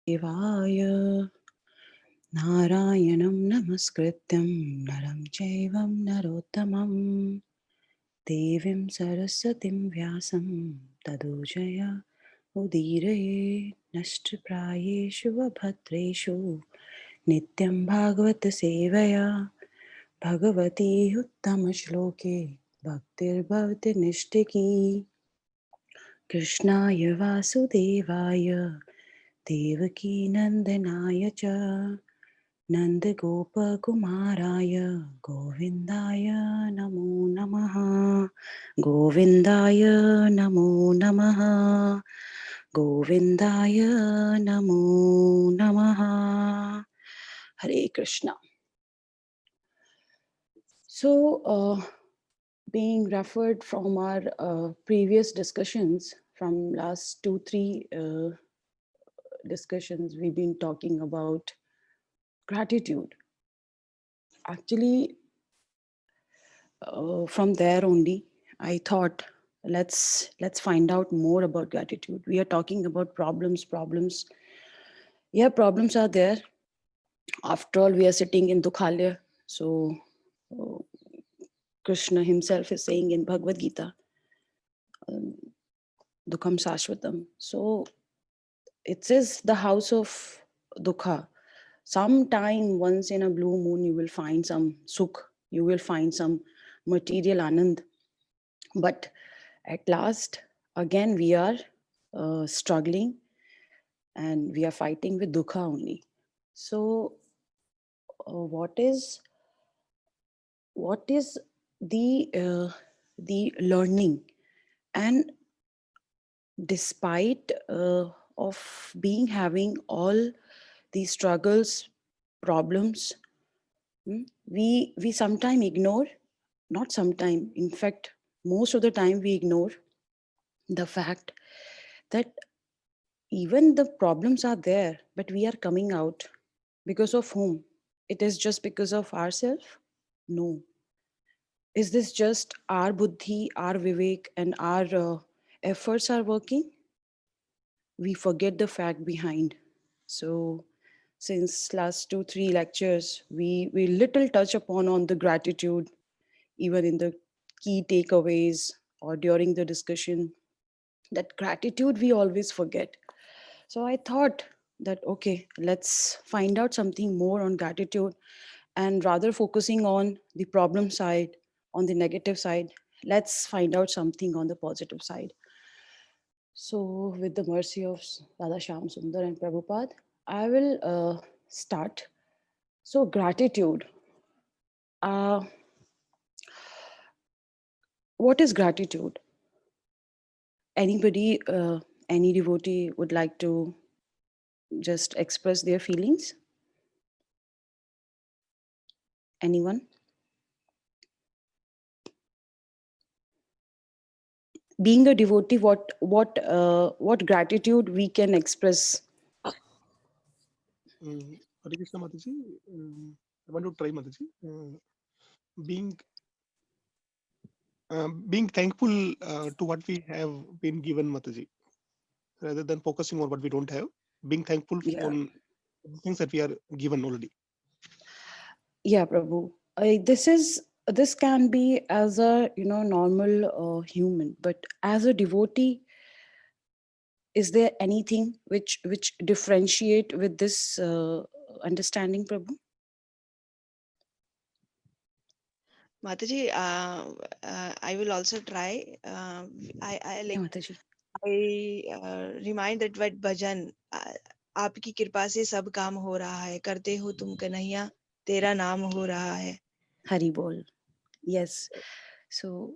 Devaya Narayanam Namaskrityam Naram Chaivam Narottamam Devim Sarasatim Vyasam Tadojaya Udiraye Nashtraprayeshu Vabhadreshu Nityam Bhagavata Sevaya Bhagavati Uttama Shloke Bhaktir Bhavati Nishtiki Krishnaya Vasudevaya Devaki Nandanaaya Cha Nandagopakumaraya Govindaya Namo Namaha Govindaya Namo Namaha Govindaya Namo Namaha. Hare Krishna. So, being referred from our previous discussions, from last 2-3 discussions, we've been talking about gratitude. Actually, from there only, I thought let's find out more about gratitude. We are talking about problems. Yeah, problems are there. After all, we are sitting in Dukhalya. So Krishna himself is saying in Bhagavad Gita, Dukham Sashvatam. So it says the house of Dukha. Sometime once in a blue moon, you will find some sukh, you will find some material anand. But at last, again, we are struggling and we are fighting with Dukha only. So what is the learning? And despite of being having all these struggles, problems, we sometimes ignore, not sometime, in fact, most of the time we ignore the fact that even the problems are there, but we are coming out because of whom? It is just because of ourselves? No. Is this just our buddhi, our vivek, and our efforts are working? We forget the fact behind. So since last 2-3 lectures, we little touch upon on the gratitude, even in the key takeaways or during the discussion. That gratitude we always forget. So I thought that, okay, let's find out something more on gratitude, and rather focusing on the problem side, on the negative side, let's find out something on the positive side. So with the mercy of Dada Shyam Sundar and Prabhupada, I will start. So gratitude. Uh, what is gratitude? Anybody, any devotee would like to just express their feelings? Anyone? Being a devotee, what gratitude we can express? Hare Krishna Mataji. I want to try Mataji. Being thankful to what we have been given, Mataji, rather than focusing on what we don't have. Being thankful Yeah, on things that we are given already. yeah, Prabhu. This can be as a normal human, but as a devotee, is there anything which differentiate with this understanding, Prabhu? Mataji, I will also try. I Yeah, like Mataji. I remind that what bhajan, आपकी कृपा से सब काम हो रहा है, करते हो तुम कन्हैया, तेरा नाम हो रहा है. Hari Bol. Yes. So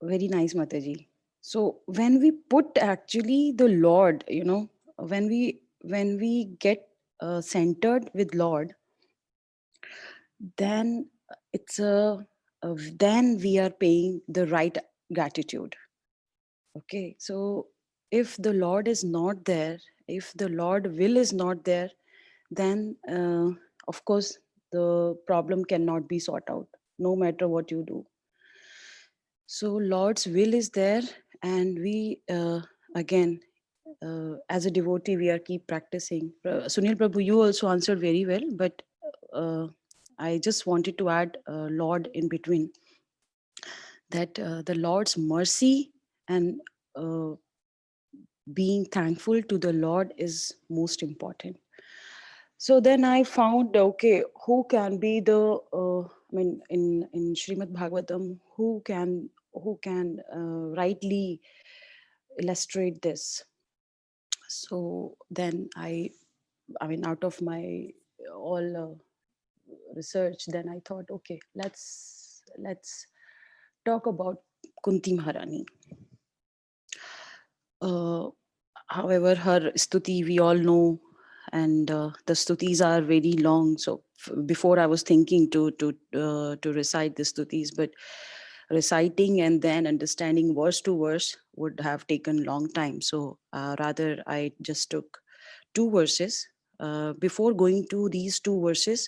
very nice, Mataji. So when we put actually the Lord, when we get centered with Lord, then it's then we are paying the right gratitude. Okay, so if the Lord is not there, if the Lord will is not there, then of course the problem cannot be sought out, no matter what you do. So Lord's will is there, and we again as a devotee, we are keep practicing. Sunil Prabhu, you also answered very well, but I just wanted to add Lord in between, that the Lord's mercy and uh, being thankful to the Lord is most important. So then I found, okay, who can be the, I mean, in Srimad Bhagavatam, who can rightly illustrate this? So then I mean, out of my all research, then I thought, okay, let's talk about Kunti Maharani. Uh, However, her stuti we all know, and the stutis are very long. So before I was thinking to recite the stutis, but reciting and then understanding verse to verse would have taken long time. So rather, I just took two verses. Before going to these two verses,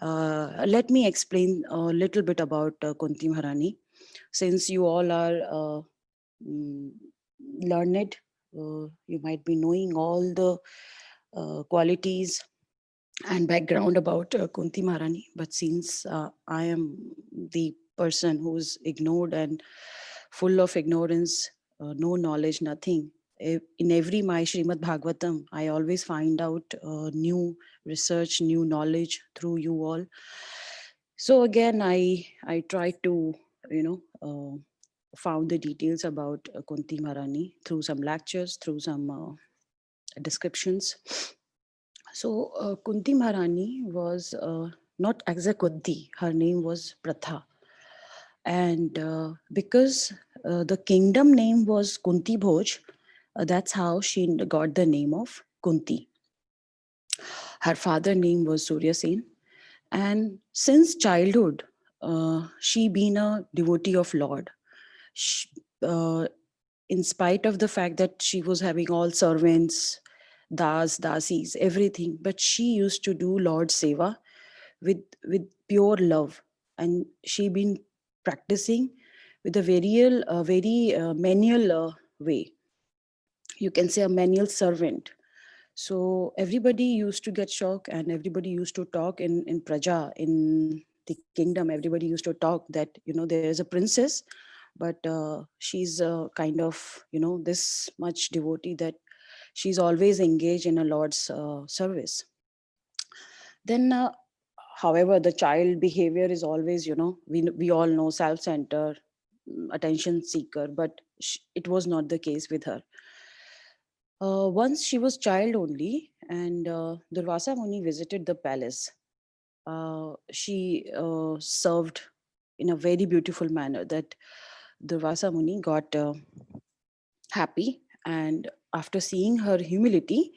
let me explain a little bit about Kunti Maharani, since you all are mm, learned. You might be knowing all the qualities and background about Kunti Maharani, but since I am the person who's ignored and full of ignorance, no knowledge, nothing. In every my Srimad Bhagavatam, I always find out new research, new knowledge through you all. So again, I try to found the details about Kunti Maharani through some lectures, through some descriptions. So Kunti Maharani was not exact Kunti. Her name was Pratha. And because the kingdom name was Kunti Bhoj, that's how she got the name of Kunti. Her father name was Surya Sen. And since childhood, she been a devotee of Lord. She, uh, in spite of the fact that she was having all servants, dasis, everything, but she used to do Lord Seva with pure love, and she been practicing with a very manual way. You can say a manual servant. So everybody used to get shocked, and everybody used to talk in Praja, in the kingdom. Everybody used to talk that there is a princess, but she's kind of this much devotee that she's always engaged in a Lord's service. Then, however, the child behavior is always we all know self-centered, attention seeker, but it was not the case with her. Once she was child only, and Durvasa Muni visited the palace. She served in a very beautiful manner that Durvasa Muni got happy, and after seeing her humility,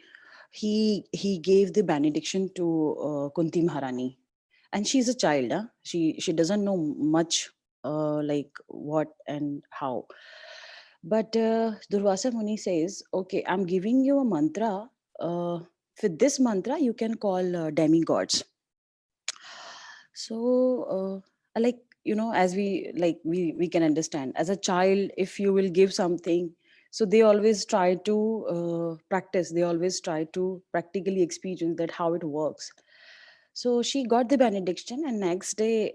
he gave the benediction to Kunti Maharani, and she's a child. Huh? She doesn't know much like what and how. But Durvasa Muni says, okay, I'm giving you a mantra. With this mantra, you can call demigods. So, like, as we can understand, as a child, if you will give something, so they always try to practice. They always try to practically experience that how it works. So she got the benediction, and next day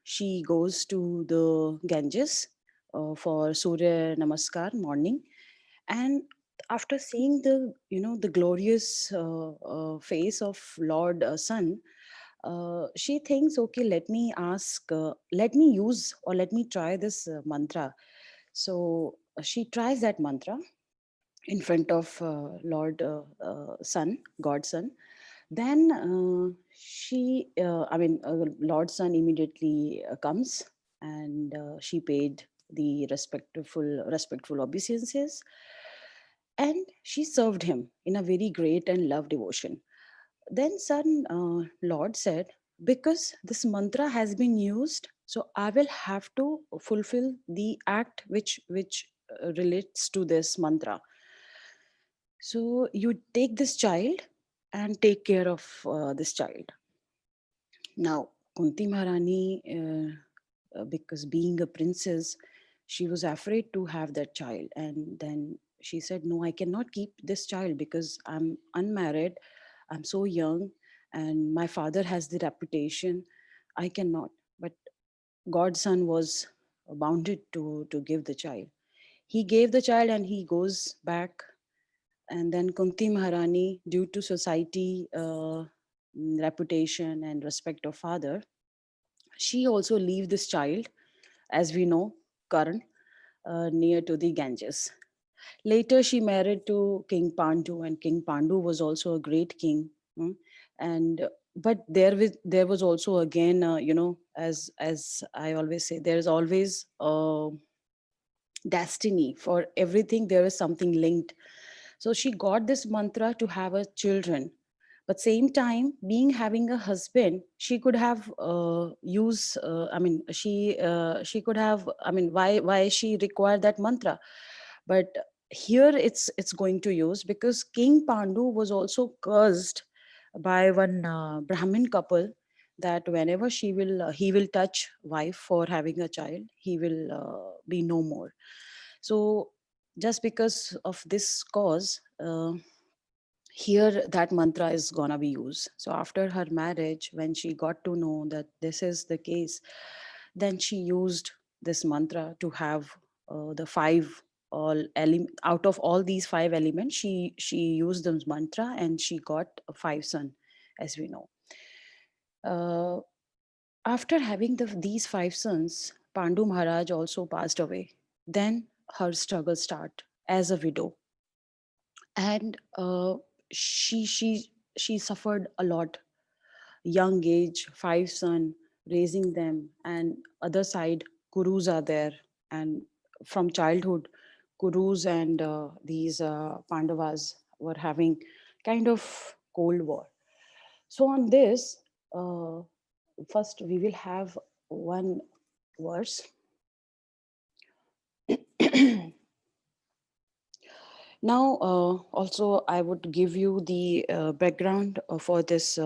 she goes to the Ganges for Surya Namaskar morning, and after seeing the glorious face of Lord Sun, she thinks, okay, let me use or let me try this mantra. So she tries that mantra in front of Lord Sun, God Sun. Then Lord Sun immediately comes, and she paid the respectful obeisances, and she served him in a very great and love devotion. Then Sun Lord said, because this mantra has been used, so I will have to fulfill the act which relates to this mantra. So you take this child and take care of this child. Now, Kunti Maharani, because being a princess, she was afraid to have that child. And then she said, no, I cannot keep this child because I'm unmarried, I'm so young, and my father has the reputation. I cannot. But God's son was bounded to give the child. He gave the child and he goes back. And then Kunti Maharani, due to society reputation and respect of father, she also leave this child, as we know, Karan, near to the Ganges. Later, she married to King Pandu, and King Pandu was also a great king. And but there was also again, as I always say, there is always destiny for everything. There is something linked. So she got this mantra to have a children, but same time being having a husband, she could have use. She could have. I mean, why she required that mantra? But here it's going to use, because King Pandu was also cursed by one Brahmin couple, that whenever he will touch wife for having a child, he will be no more. So just because of this cause, here that mantra is gonna be used. So after her marriage, when she got to know that this is the case, then she used this mantra to have the five out of all these five elements. She used this mantra and she got five son, as we know. uh, After having these five sons, Pandu Maharaj also passed away. Then her struggle start as a widow, and she suffered a lot. Young age, five son, raising them, and other side gurus are there, and from childhood, gurus and these Pandavas were having kind of cold war. So on this, uh, first we will have one verse. Now, also, I would give you the background for this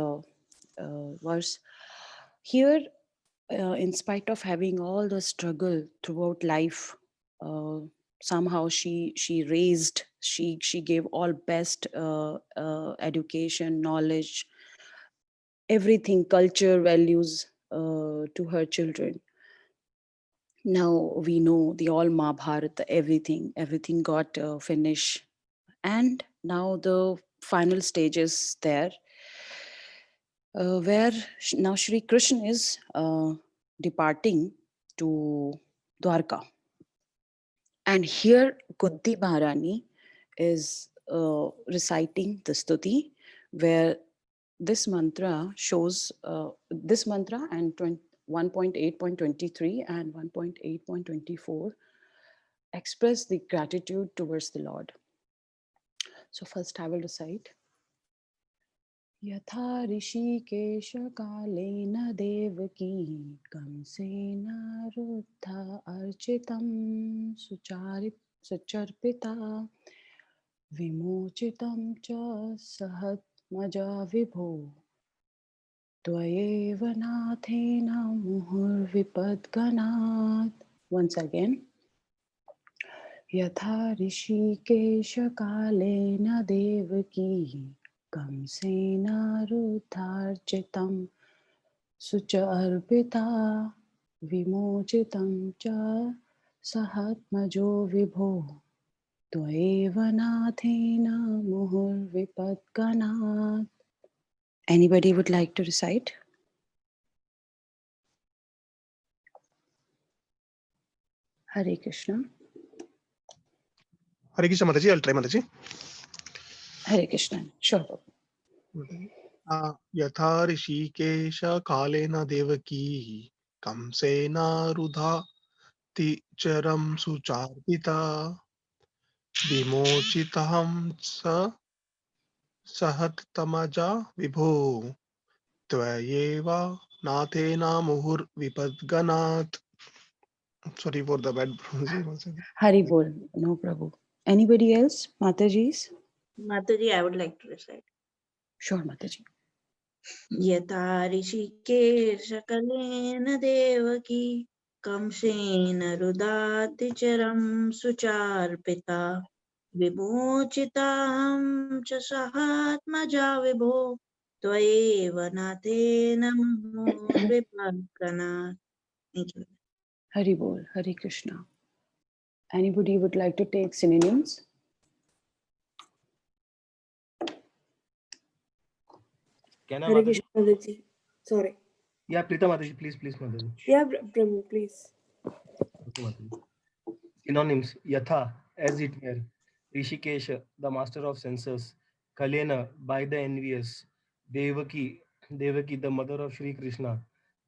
verse. Here, in spite of having all the struggle throughout life, uh, somehow she gave all best education, knowledge, everything, culture, values to her children. Now we know the all Mahabharata, everything got finished, and now the final stage is there, where now Shri Krishna is departing to Dwarka, and here Kunti Maharani is reciting the stuti, where this mantra shows this mantra and 1.8.23 and 1.8.24 express the gratitude towards the Lord. So first I will recite. Yatha Rishikesh कालेन देवकी कंसेन रुद्धा अर्चितं सुचर्पिता विमोचितं च सहत्मजा विभो त्वयैव नाथेन मुहुर्विपद्गणात्. Once again. यथा ऋषिकेश कालेन देवकी कंसेन रुद्धार्चितं सुच अर्पिता विमोचितं च सहत्मजो विभो त्वयैव नाथेन मुहुर्विपद्गणात्. Anybody would like to recite? Hare Krishna. Hare Krishna Mataji, I'll try Mataji. Hare Krishna. Sure. Yatha Rishikesha Kalena Devaki Kamsena Rudha Ticharam Sucharpita Vimochitaham Sa Sahat Tamaja Vibho Tvayeva Nathena Muhur Vipadganat. Sorry for the bad pronunciation. Hari Bol. No Prabhu. Anybody else? Mataji's? Mataji, I would like to recite. Sure, Mataji. यथा ऋषिकेश कलेन देवकी कंसेन रुदातिचरं सुचार्पिता विमोचिताहं च सहात्मजा विभो त्वयैव नाथेन मोर्विपाकनात्. Thank you. Hari Bol, Hare Krishna. Anybody would like to take synonyms? Can I, Hare Mataji? Krishna, Mataji. Sorry. Yeah, Prita Mataji, please, Mataji. Yeah, Prabhu, please. Okay, Mataji. Synonyms: Yatha, as it were; Rishikesha, the master of senses; Kalena, by the envious; Devaki, the mother of Sri Krishna;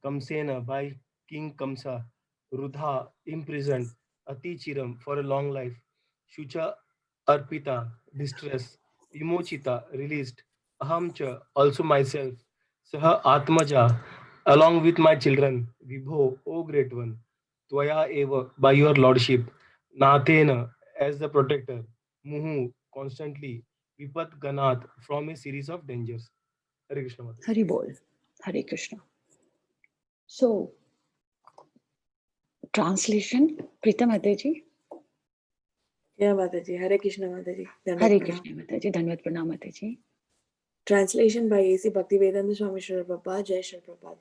Kamsena, by King Kamsa; Rudha, imprisoned; Atichiram, for a long life; Shucha, Arpita, distress; Vimochita, released; Ahamcha, also myself; Saha Atmaja, along with my children; Vibho, O great one; Tvaya eva, by your lordship; Nathena, as the protector; Muhu, constantly; Vipat Ganath, from a series of dangers. Hare Krishna Mataji. Hari Bol, Hare Krishna. So, translation, Prita Mataji. Yeah, Mataji. Hare Krishna, Mataji. Dandavat Hare pranam. Krishna Mataji, Dhanvat Pranam Mataji. Translation by A.C. Bhaktivedanta Swami Srila Prabhupada, Jai Srila Prabhupada.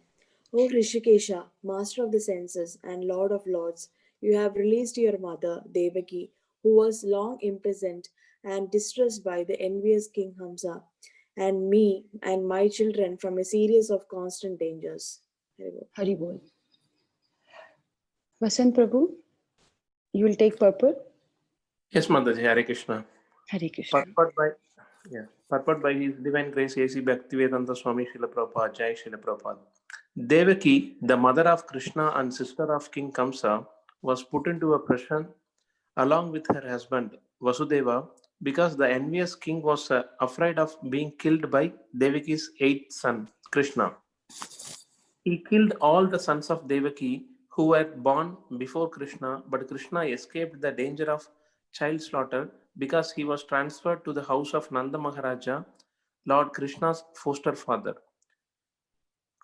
O Rishikesha, master of the senses and lord of lords, you have released your mother, Devaki, who was long imprisoned and distressed by the envious King Hamsa, and me and my children from a series of constant dangers. Hare Bol. Hari Bol. Vasant Prabhu, you will take purport. Yes, Mataji, Hare Krishna. Hare Krishna. Purport by His Divine Grace A.C. Bhaktivedanta Swami Srila Prabhupada, Jai Srila Prabhupada. Devaki, the mother of Krishna and sister of King Kamsa, was put into a prison along with her husband Vasudeva because the envious king was afraid of being killed by Devaki's eighth son, Krishna. He killed all the sons of Devaki who were born before Krishna, but Krishna escaped the danger of child slaughter because he was transferred to the house of Nanda Maharaja, Lord Krishna's foster father.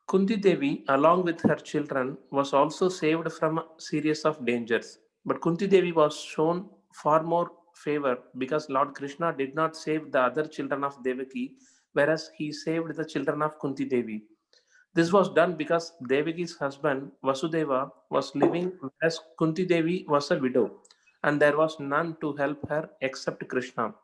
Kunti Devi, along with her children, was also saved from a series of dangers. But Kunti Devi was shown far more favor because Lord Krishna did not save the other children of Devaki, whereas he saved the children of Kunti Devi. This was done because Devaki's husband Vasudeva was living, whereas Kunti Devi was a widow, and there was none to help her except Krishna.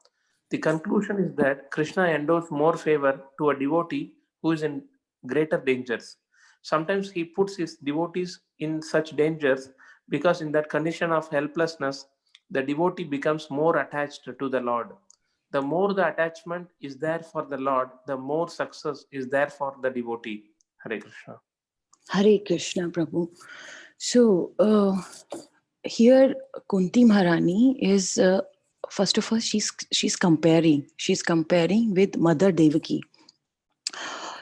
The conclusion is that Krishna endows more favor to a devotee who is in greater dangers. Sometimes he puts his devotees in such dangers because, in that condition of helplessness, the devotee becomes more attached to the Lord. The more the attachment is there for the Lord, the more success is there for the devotee. Hare Krishna. Hare Krishna Prabhu. So, here Kunti Maharani is, first of all, she's comparing with Mother Devaki.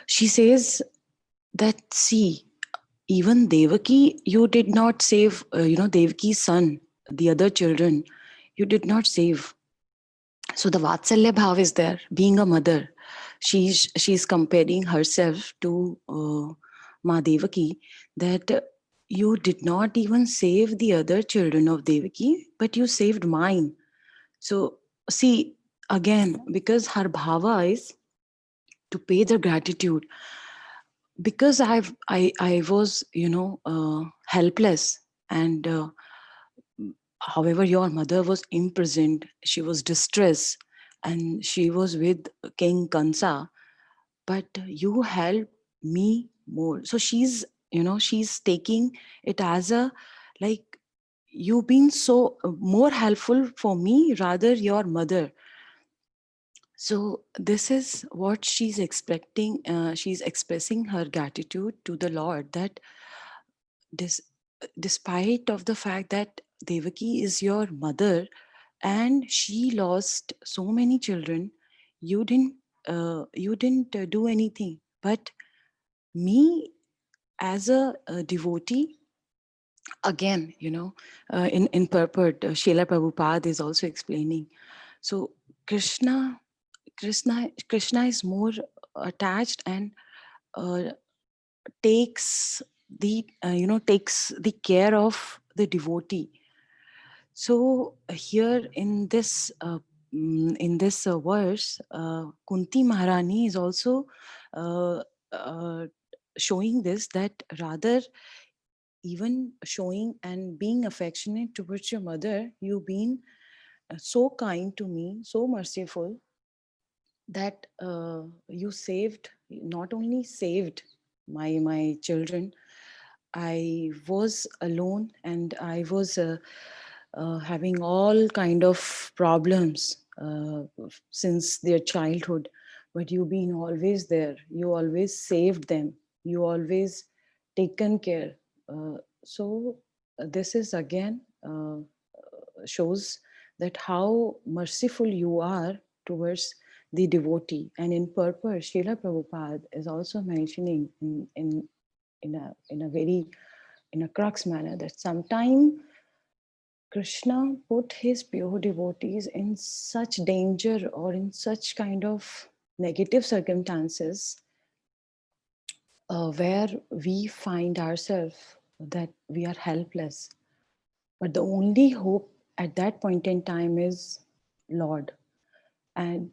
She says that, see, even Devaki, you did not save, Devaki's son, the other children, you did not save. So the Vatsalya Bhav is there, being a mother. She's comparing herself to Ma Devaki, that you did not even save the other children of Devaki, but you saved mine. So see, again, because her bhava is to pay the gratitude, because I was helpless, and however your mother was imprisoned, she was distressed, and she was with King Kansa, but you helped me more. So she's taking it as a, like, you've been so more helpful for me rather your mother. So this is what she's expecting. She's expressing her gratitude to the Lord, that despite of the fact that Devaki is your mother and she lost so many children, you didn't do anything. But me, as a devotee, again, in purport, Srila Prabhupada is also explaining. So Krishna is more attached and takes the care of the devotee. So here in this in this verse, Kunti Maharani is also showing this, that rather even showing and being affectionate towards your mother, you've been so kind to me, so merciful, that you saved, not only saved my children. I was alone and I was having all kind of problems since their childhood, but you've been always there. You always saved them. You always taken care. So this is again shows that how merciful you are towards the devotee. And in purpose, Srila Prabhupada is also mentioning in a very, in a crux manner, that sometime Krishna put his pure devotees in such danger or in such kind of negative circumstances where we find ourselves that we are helpless. But the only hope at that point in time is Lord. And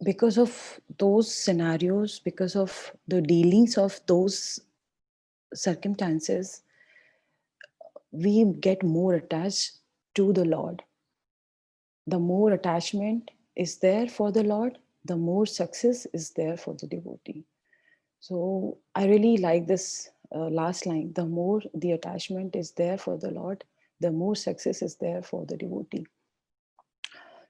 because of those scenarios, because of the dealings of those circumstances, we get more attached to the Lord. The more attachment is there for the Lord, the more success is there for the devotee. So I really like this last line. The more the attachment is there for the Lord, the more success is there for the devotee.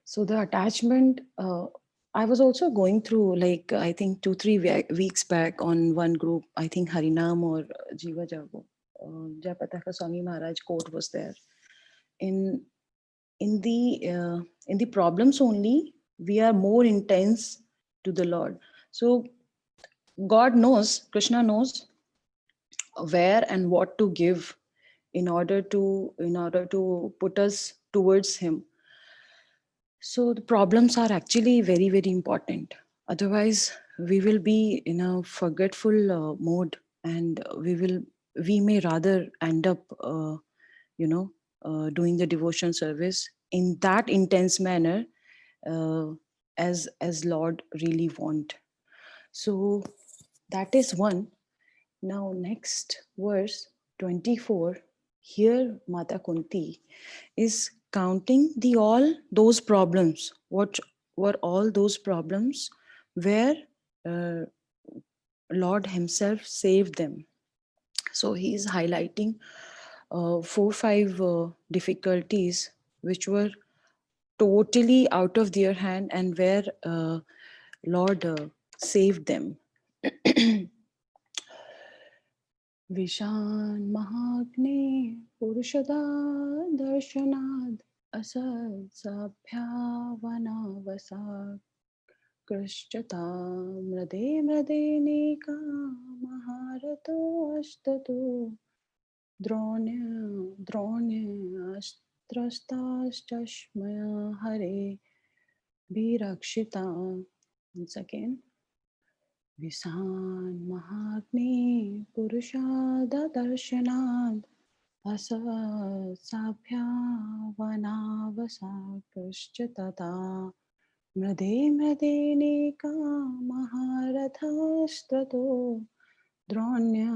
So the attachment, I was also going through, like, I think 2-3 weeks back on one group, I think Harinam or Jiva Jago, Jayapataka Swami Maharaj quote was there. In the problems only, we are more intense to the Lord. So God knows, Krishna knows where and what to give in order to put us towards him. So the problems are actually very, very important. Otherwise, we will be in a forgetful mode, and we may rather end up, doing the devotion service in that intense manner as Lord really want. So that is one. Now next verse 24. Here Mata Kunti is counting all those problems. What were all those problems where uh, Lord himself saved them? So he is highlighting 4-5 difficulties which were totally out of their hand and where Lord saved them. Vishan Mahagne Purushada Darshanad Asad Sabhya Vanavasa Krishchata Mrade Mrade Maharato Ashtatu Dronya Astrastashmaya Hare Virakshita. Once again. Visan Mahagne Purushada Darshanad Asad Sabhya Vanavasa Krishchatata Mrade Mrade Nika Maharathashtrato Dronya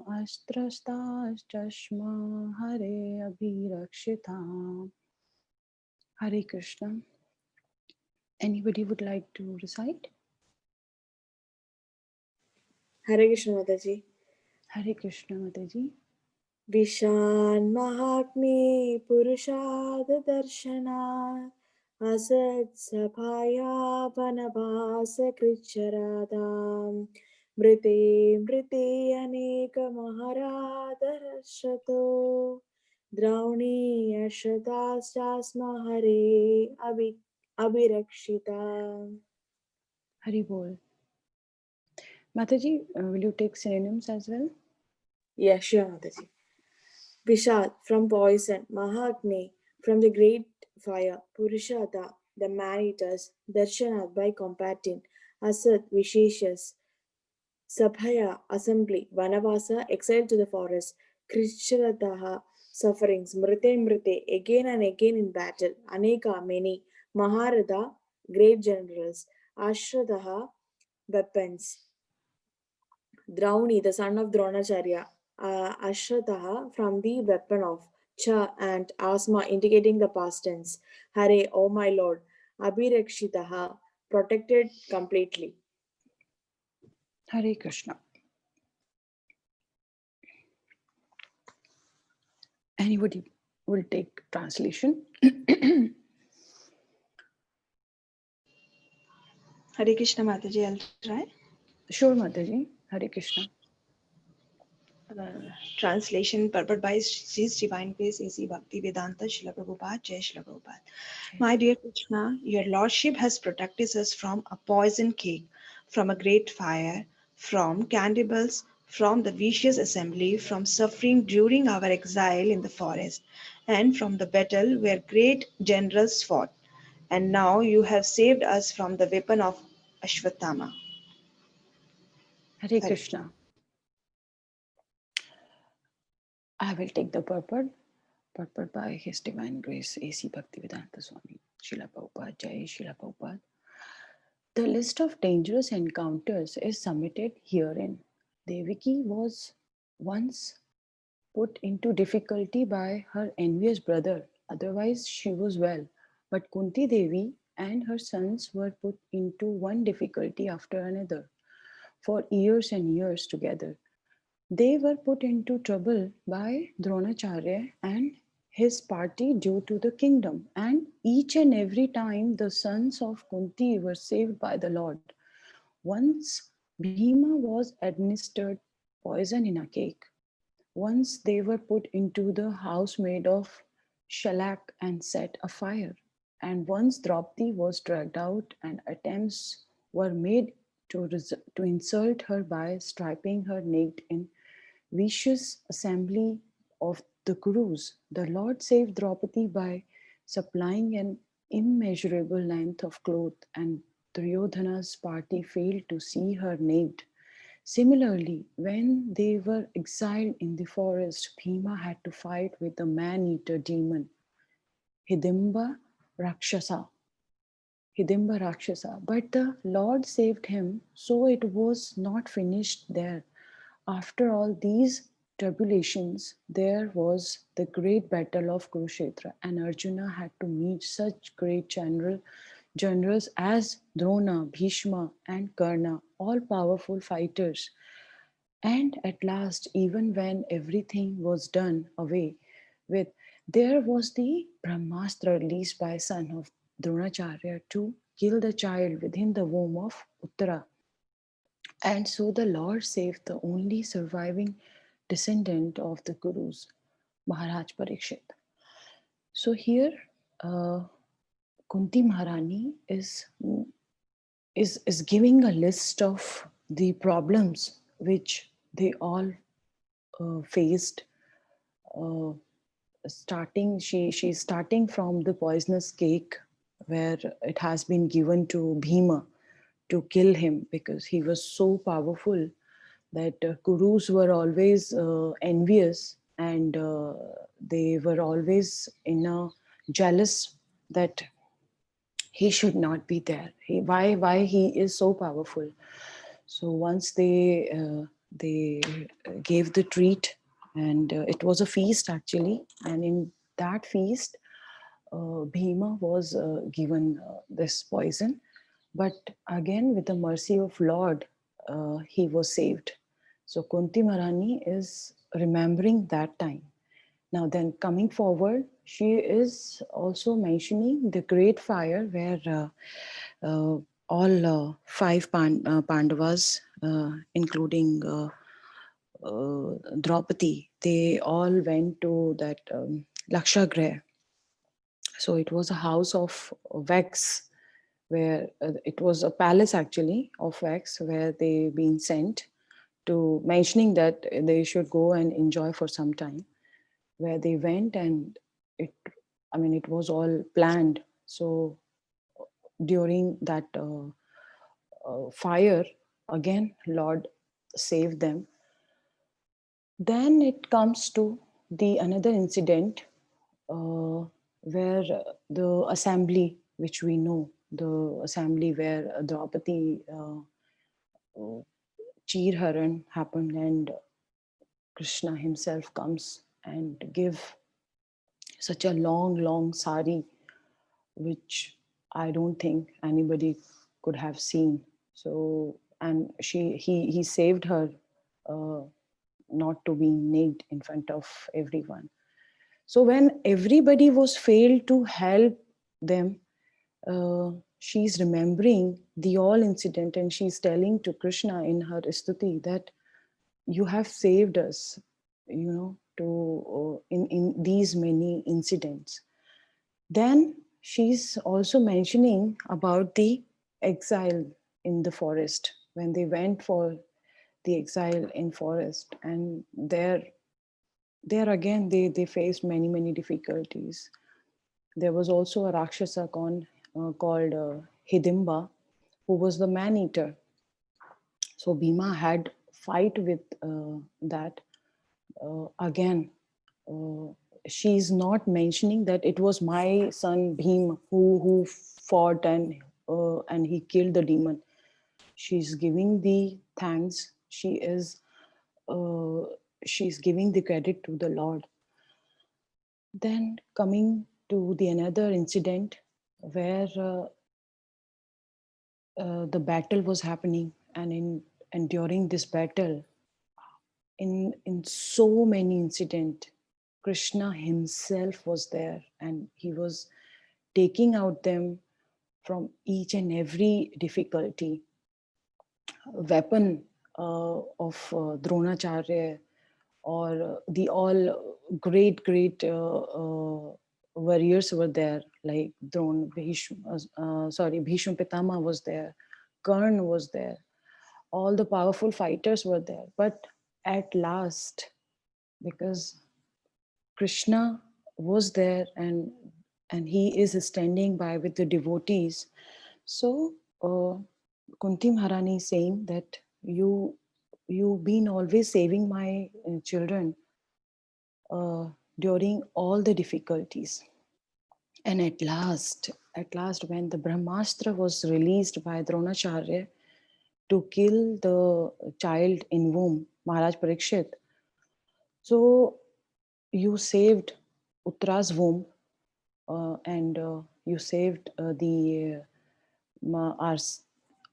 Astrastas Chashma Hare Abhirakshita. Hare Krishna. Anybody would like to recite? Hare Krishna Mataji. Hare Krishna Mataji. Vishan Mahatme Purushad Darshana Asad Sabhaya Vanavasa Kriccharadam Mrite Mrite Aneka Maharadarashato Drauni Ashadas Jasma Hare Abhirakshita. Hari Bol. Mataji, will you take synonyms as well? Yeah, sure, Mataji. Vishad from poison, Mahagni from the great fire, Purushada the man-eaters, Darshanath by combating, Asad Visheshas, Sabhaya assembly, Vanavasa exiled to the forest, Krishrataha sufferings, Mrite Mrite again and again in battle, Aneka many, Maharatha, great generals, Ashwatha, weapons, Drauni, the son of Dronacharya, Ashwatha from the weapon of, Cha and Asma indicating the past tense, Hare, O my lord, Abhirakshitaha, protected completely. Hare Krishna. Anybody will take translation? Hare Krishna Mataji, I'll try. Sure, Mataji. Hare Krishna. Translation purport by His Divine Grace A.C. Bhaktivedanta Srila Prabhupada, Jai Srila Prabhupada. My dear Krishna, your Lordship has protected us from a poison cake, from a great fire, from cannibals, from the vicious assembly, from suffering during our exile in the forest, and from the battle where great generals fought. And now you have saved us from the weapon of Ashwatthama. Hare Krishna. I will take the purport. Purport by His Divine Grace A.C. Bhaktivedanta Swami Srila Prabhupada, Jai Srila Prabhupada. The list of dangerous encounters is submitted herein. Devaki was once put into difficulty by her envious brother, otherwise she was well. But Kunti Devi and her sons were put into one difficulty after another for years and years together. They were put into trouble by Dronacharya and his party due to the kingdom, and each and every time the sons of Kunti were saved by the Lord. Once Bhima was administered poison in a cake. Once they were put into the house made of shellac and set afire. And once Draupadi was dragged out and attempts were made to insult her by stripping her naked in vicious assembly of the Gurus. The Lord saved Draupadi by supplying an immeasurable length of cloth, and Duryodhana's party failed to see her naked. Similarly, when they were exiled in the forest, Bhima had to fight with the man-eater demon, Hidimba Rakshasa. But the Lord saved him, so it was not finished there. After all these tribulations, there was the great battle of Kurukshetra, and Arjuna had to meet such great generals as Drona, Bhishma, and Karna, all powerful fighters. And at last, even when everything was done away with, there was the Brahmastra released by son of Dronacharya to kill the child within the womb of Uttara. And so the Lord saved the only surviving descendant of the Gurus, Maharaj Parikshit. So here, Kunti Maharani is giving a list of the problems which they all faced. She's starting from the poisonous cake where it has been given to Bhima to kill him because he was so powerful that Gurus were always envious, and they were always jealous that he should not be there. Why he is so powerful? So once they gave the treat, and it was a feast actually, and in that feast, Bhima was given this poison, but again with the mercy of Lord, he was saved. So Kunti Maharani is remembering that time. Now then, coming forward, she is also mentioning the great fire where all five Pandavas, including Draupadi, they all went to that Lakshagrah. So it was a house of wax, where it was a palace actually of wax, where they been sent to, mentioning that they should go and enjoy for some time, where they went, and it was all planned. So during that fire, again Lord saved them. Then it comes to the another incident where the assembly which we know, the assembly where Draupadi Cheer Haran happened, and Krishna himself comes and give such a long sari, which I don't think anybody could have seen. So, and he saved her not to be naked in front of everyone. So when everybody was failed to help them, she's remembering the all incident, and she's telling to Krishna in her stuti that you have saved us, you know, to in these many incidents. Then she's also mentioning about the exile in the forest, when they went for the exile in forest, and there again they faced many difficulties. There was also a Rakshasa called Hidimba, who was the man-eater. So Bhima had fight with that. Again, she's not mentioning that it was my son Bhim who fought and he killed the demon. She's giving the thanks. She's giving the credit to the Lord. Then coming to the another incident where the battle was happening, and during this battle, in so many incident, Krishna himself was there, and he was taking out them from each and every difficulty. Weapon of Dronacharya, or the all great warriors were there, like Bhishma Pitama was there, Karna was there, all the powerful fighters were there. But at last, because Krishna was there, and he is standing by with the devotees, so Kunti Maharani is saying that you've been always saving my children during all the difficulties. And at last, when the Brahmastra was released by Dronacharya to kill the child in womb, Maharaj Parikshit, so you saved Uttara's womb, and you saved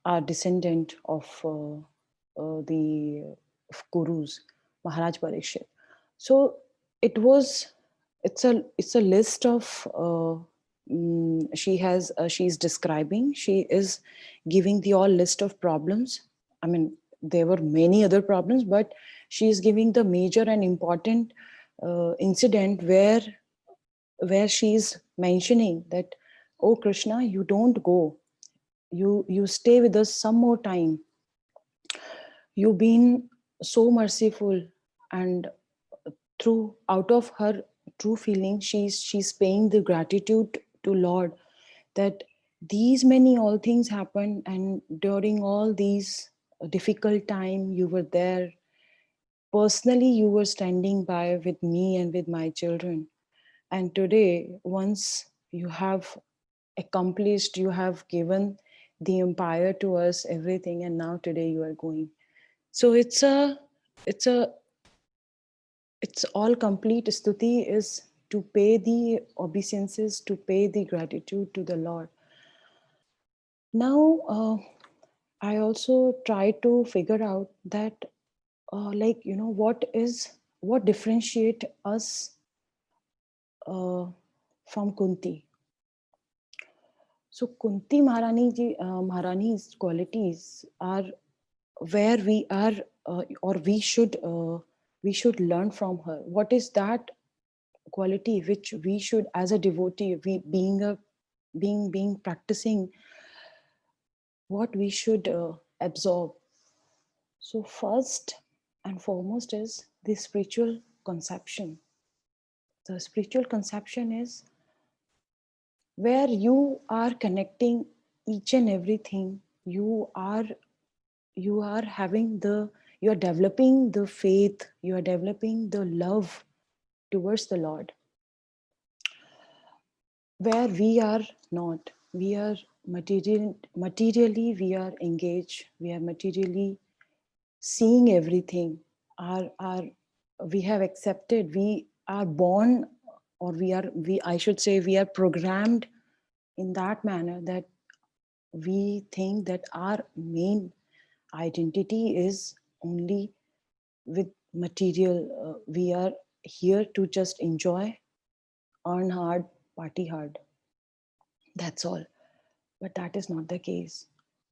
our descendant of the Kurus, Maharaj Parikshit. So it's a list of she's describing. She is giving the all list of problems. I mean, there were many other problems, but she is giving the major and important incident where she's mentioning that, oh Krishna, you don't go, you stay with us some more time. You've been so merciful. And through out of her true feeling, she's paying the gratitude to Lord, that these many all things happen, and during all these difficult time you were there personally, you were standing by with me and with my children. And today, once you have accomplished, you have given the empire to us, everything, and now today you are going. So it's all complete stuti is to pay the obeisances, to pay the gratitude to the Lord. Now, I also try to figure out that, what differentiate us from Kunti. So Kunti Maharani's qualities are where we are, or we should learn from her. What is that quality which we should, as a devotee, we being practicing, what we should absorb? So first and foremost is the spiritual conception. The spiritual conception is where you are connecting each and everything. You are developing the faith, you are developing the love towards the Lord, where we are not. we are materially we are engaged, we are materially seeing everything. Our we have accepted, we are born, or we I should say we are programmed in that manner that we think that our main identity is only with material. We are here to just enjoy, earn hard, party hard. That's all. But that is not the case.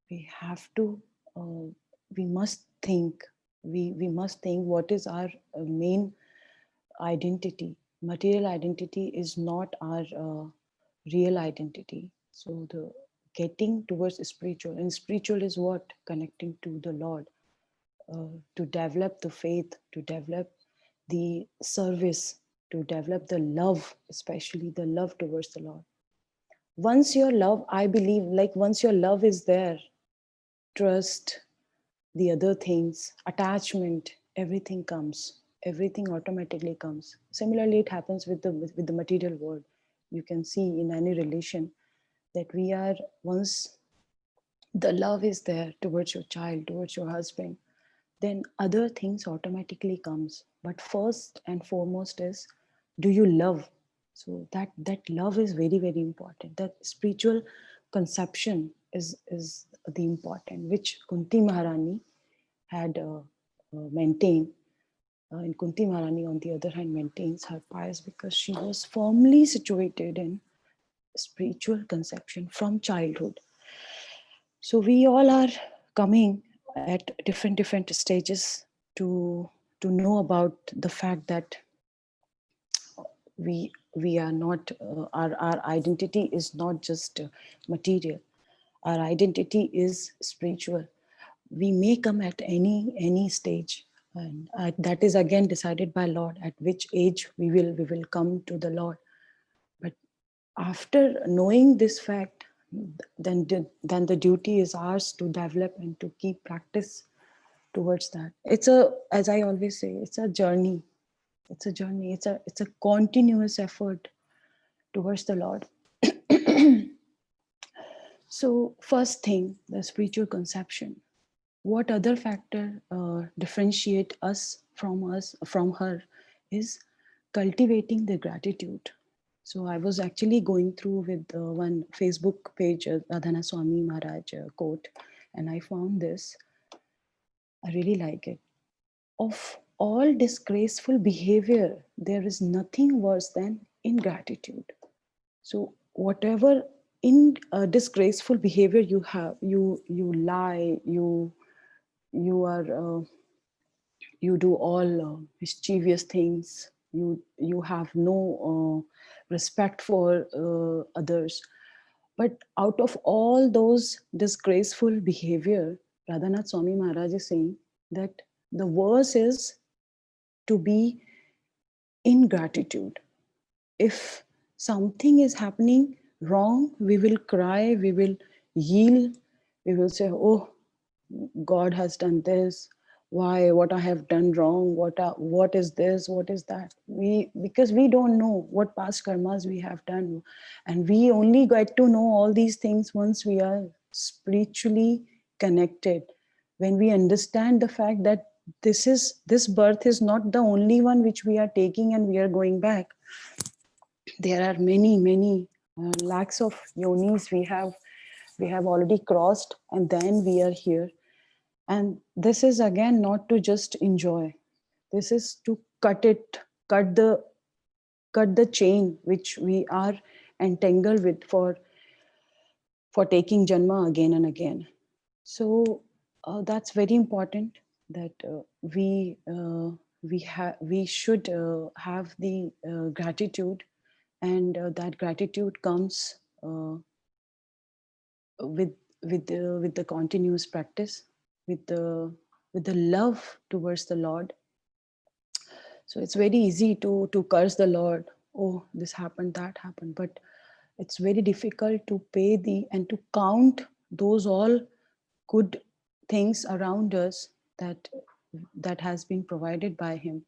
We have to, we must think, we must think what is our main identity. Material identity is not our real identity. So the getting towards spiritual, and spiritual is what? Connecting to the Lord, to develop the faith, to develop the service, to develop the love, especially the love towards the Lord. Once your love, I believe, like once your love is there, trust, the other things, attachment, everything comes. Everything automatically comes. Similarly, it happens with the material world. You can see in any relation that we are, once the love is there towards your child, towards your husband, then other things automatically comes. But first and foremost is, do you love? So that love is very, very important. That spiritual conception is the important, which Kunti Maharani had maintained. And Kunti Maharani, on the other hand, maintains her pious because she was firmly situated in spiritual conception from childhood. So we all are coming at different stages to know about the fact that we are not, our identity is not just material. Our identity is spiritual. We may come at any stage, and that is again decided by Lord at which age we will come to the Lord. But after knowing this fact, then the duty is ours to develop and to keep practice towards that. It's a, as I always say, it's a journey. It's a journey. It's a continuous effort towards the Lord. So first thing, the spiritual conception. What other factor differentiate us from her is cultivating the gratitude. So I was actually going through with one Facebook page, Radhana Swami Maharaj quote, and I found this. I really like it. Of all disgraceful behavior, there is nothing worse than ingratitude. So whatever in disgraceful behavior you have, you lie, you are you do all mischievous things, you have no respect for others. But out of all those disgraceful behavior, Radhanath Swami Maharaj is saying that the worst is to be ingratitude. If something is happening wrong, we will cry, we will yield, we will say, oh, God has done this. Why? What I have done wrong? What is this? What is that? Because we don't know what past karmas we have done, and we only get to know all these things once we are spiritually connected. When we understand the fact that this birth is not the only one which we are taking and we are going back. There are many lakhs of yonis we have already crossed, and then we are here. And this is again not to just enjoy. This is to cut the chain which we are entangled with for taking janma again and again. So that's very important that we should have the gratitude, and that gratitude comes with the continuous practice, with the love towards the Lord. So it's very easy to curse the Lord. Oh, this happened, that happened. But it's very difficult to pay and to count those all good things around us that has been provided by Him,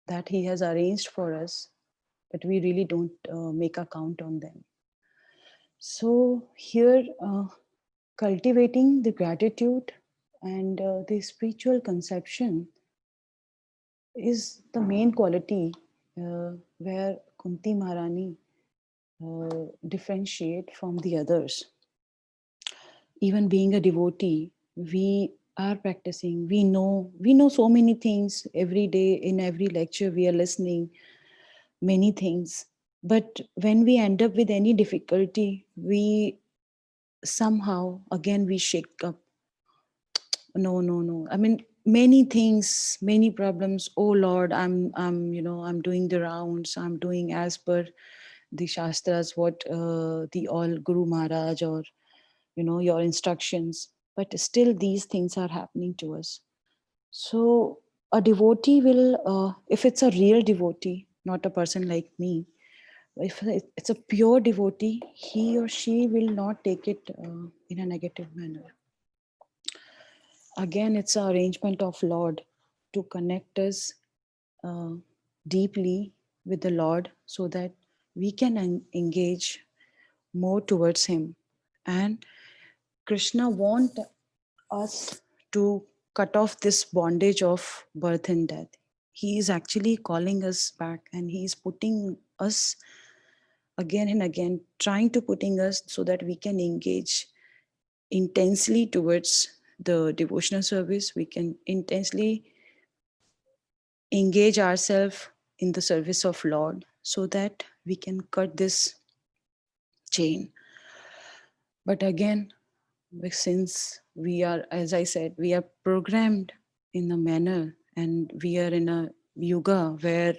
that He has arranged for us, but we really don't make a count on them. So here, cultivating the gratitude and the spiritual conception is the main quality where Kunti Maharani differentiate from the others. Even being a devotee, we are practicing, we know so many things every day. In every lecture we are listening many things, but when we end up with any difficulty, we somehow again we shake up. No, I mean, many things, many problems. Oh Lord, I'm doing the rounds, I'm doing as per the shastras, what the all Guru Maharaj or your instructions, but still these things are happening to us. So a devotee will, if it's a real devotee, not a person like me, if it's a pure devotee, he or she will not take it in a negative manner. Again, it's an arrangement of Lord to connect us uh, deeply with the Lord so that we can engage more towards Him. And Krishna wants us to cut off this bondage of birth and death. He is actually calling us back, and he is putting us again and again, trying to putting us so that we can engage intensely towards the devotional service. We can intensely engage ourselves in the service of Lord so that we can cut this chain. But again, since we are, as I said, we are programmed in a manner, and we are in a yuga where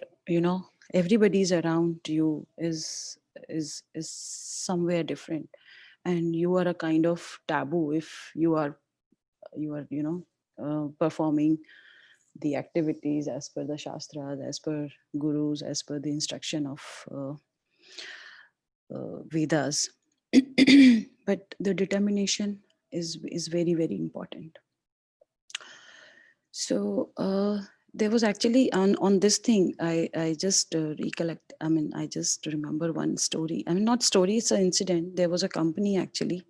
everybody's around you is somewhere different, and you are a kind of taboo if you are performing the activities as per the shastras, as per gurus, as per the instruction of Vedas. But the determination is very, very important. So there was actually on this thing, I just recollect, I just remember one story. Not story, it's an incident. There was a company actually,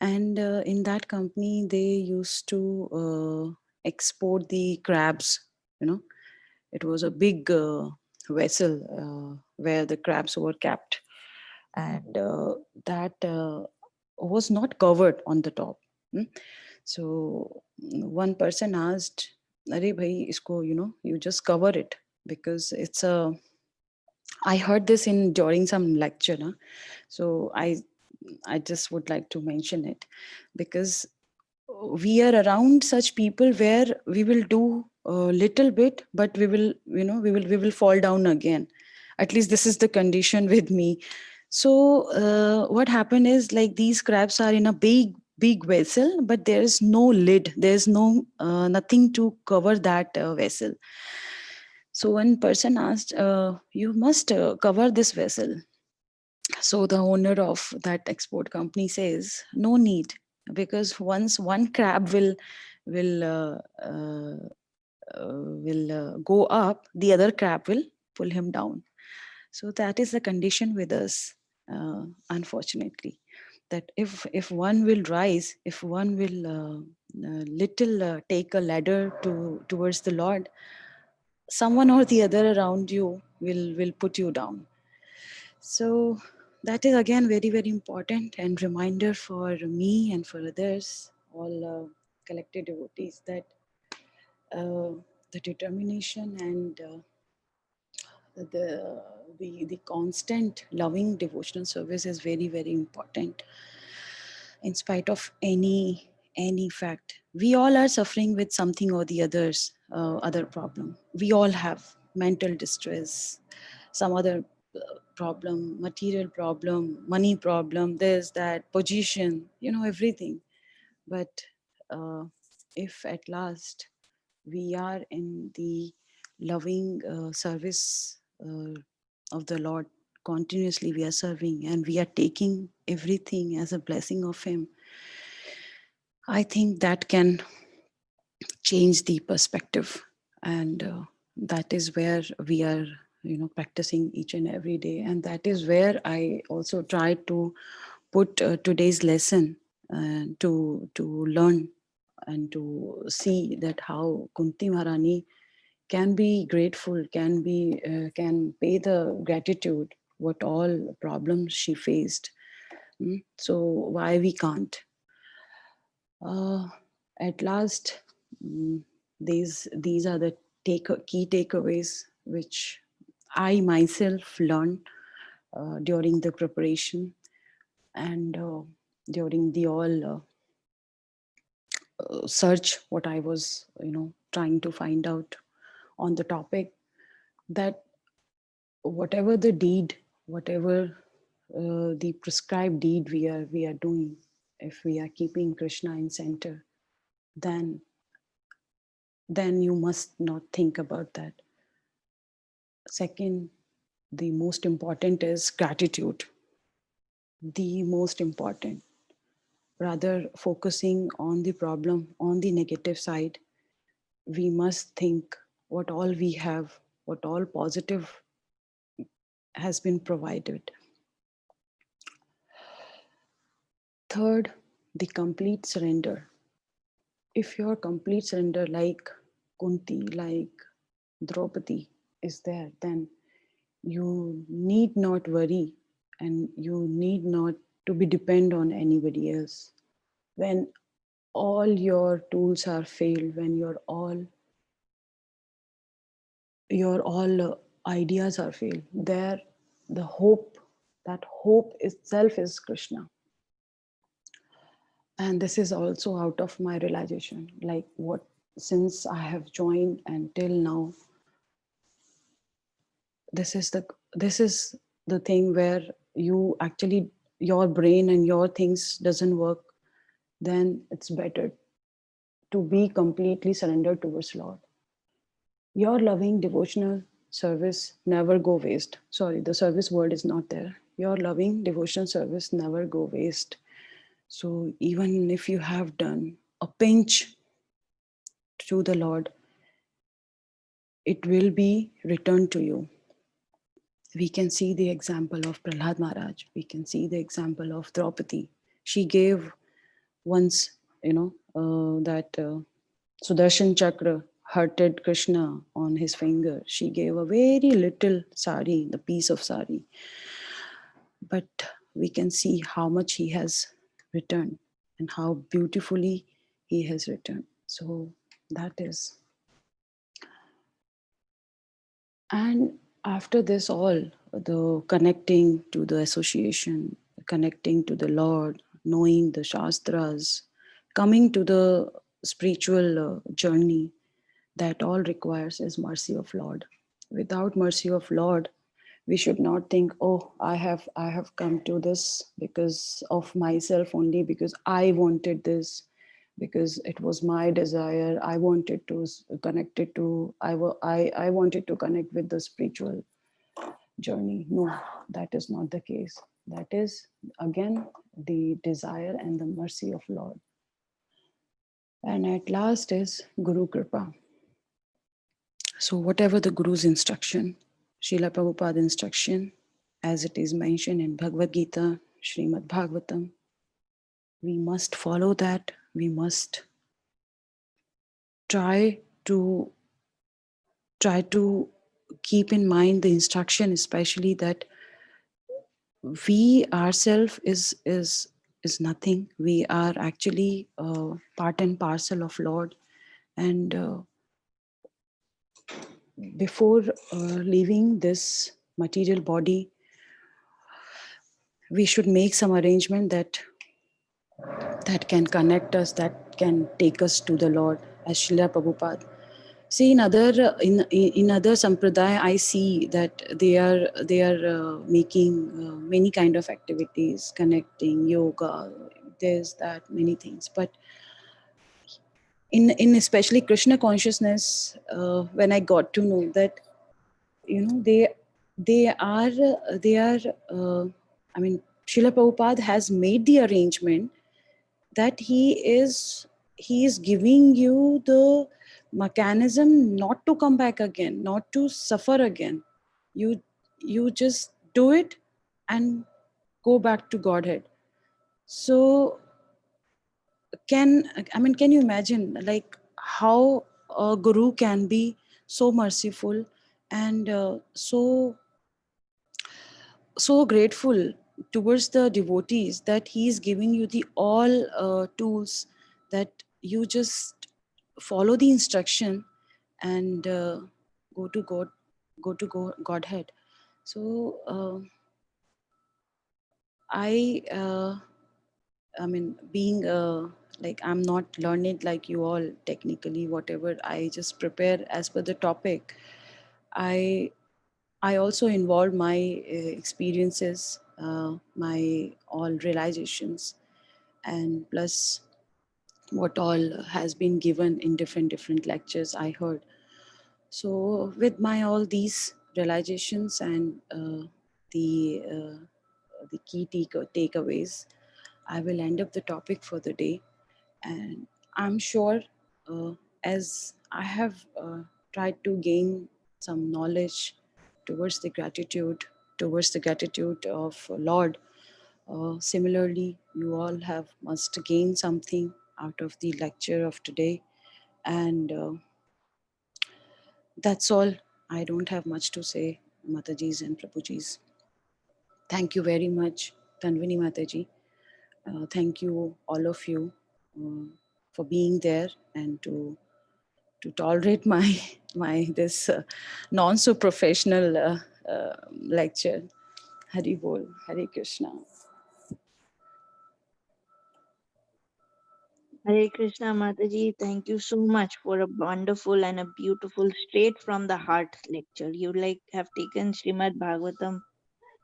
and in that company they used to export the crabs. It was a big vessel where the crabs were kept, and that was not covered on the top. So one person asked, "Are bhai, isko, you just cover it, because it's a." I heard this during some lecture, na? So I just would like to mention it, because we are around such people where we will do a little bit, but we will fall down again. At least this is the condition with me. So what happened is, like, these crabs are in a big vessel, but there is no lid. There's no nothing to cover that vessel. So one person asked, "You must cover this vessel." So the owner of that export company says, "No need, because once one crab will uh, uh, go up, the other crab will pull him down." So that is the condition with us, unfortunately, that if one will rise, if one will little take a ladder towards the Lord, someone or the other around you will put you down. So that is again very, very important and reminder for me and for others, all collected devotees, that the determination and the constant loving devotional service is very, very important. In spite of any fact, we all are suffering with something or the other problem. We all have mental distress, some other problem, material problem, money problem, this, that, position, everything. But if at last we are in the loving service of the Lord, continuously we are serving and we are taking everything as a blessing of Him, I think that can change the perspective. And that is where we are practicing each and every day. And that is where I also try to put today's lesson to learn and to see that how Kunti Maharani can be grateful, can pay the gratitude what all problems she faced. So why we can't? At last, these are the key takeaways which I myself learned during the preparation and during the all search what I was trying to find out on the topic, that whatever the deed, whatever the prescribed deed we are doing, if we are keeping Krishna in center, then you must not think about that. Second, the most important is gratitude. The most important. Rather focusing on the problem, on the negative side, we must think what all we have, what all positive has been provided. Third, the complete surrender. If your complete surrender, like Kunti, like Draupadi, is there, then you need not worry and you need not to be dependent on anybody else. When all your tools are failed, when your all ideas are failed, there the hope, that hope itself is Krishna. And this is also out of my realization, like what, since I have joined until now, this is the thing where you actually, your brain and your things doesn't work, then it's better to be completely surrendered towards Lord. Your loving devotional service never go waste. Sorry, the service word is not there. Your loving devotional service never go waste. So even if you have done a pinch to the Lord, it will be returned to you. We can see the example of Prahlad Maharaj. We can see the example of Draupadi. She gave once, that Sudarshan Chakra hurted Krishna on his finger. She gave a very little sari, the piece of sari. But we can see how much he has returned and how beautifully he has returned. So that is. And after this all, the connecting to the association, connecting to the Lord, knowing the Shastras, coming to the spiritual journey, that all requires is mercy of Lord. Without mercy of Lord, we should not think, oh, I have come to this because of myself only, because I wanted this, because it was my desire. I wanted to connect it to, I wanted to connect with the spiritual journey. No, that is not the case. That is, again, the desire and the mercy of Lord. And at last is Guru Kripa. So whatever the Guru's instruction, Srila Prabhupada instruction, as it is mentioned in Bhagavad Gita, Srimad Bhagavatam, we must follow that. We must try to keep in mind the instruction, especially that we ourselves is nothing. We are actually part and parcel of Lord. And before leaving this material body, we should make some arrangement that can connect us, that can take us to the Lord, as Srila Prabhupada. See, in other sampradaya, I see that they are making many kind of activities, connecting, yoga, this, that, many things. But in especially Krishna consciousness, when I got to know that, they are. I mean, Srila Prabhupada has made the arrangement that he is giving you the mechanism not to come back again, not to suffer again. You just do it and go back to Godhead. So can you imagine like how a guru can be so merciful and so grateful towards the devotees that he is giving you the all tools that you just follow the instruction and go to Godhead. So I mean, being like I'm not learned like you all technically, whatever. I just prepare as per the topic. I I also involve my experiences, my all realizations, and plus what all has been given in different lectures I heard. So with my all these realizations and the key takeaways, I will end up the topic for the day. And I'm sure as I have tried to gain some knowledge towards the gratitude of Lord, similarly, you all have must gain something out of the lecture of today. And that's all. I don't have much to say, Matajis and Prabhujis. Thank you very much, Tanvini Mataji. Thank you, all of you, for being there and to tolerate my this non so professional lecture. Hari Bol, Hare Krishna. Hare Krishna Mataji, thank you so much for a wonderful and a beautiful, straight from the heart lecture. You like have taken Srimad Bhagavatam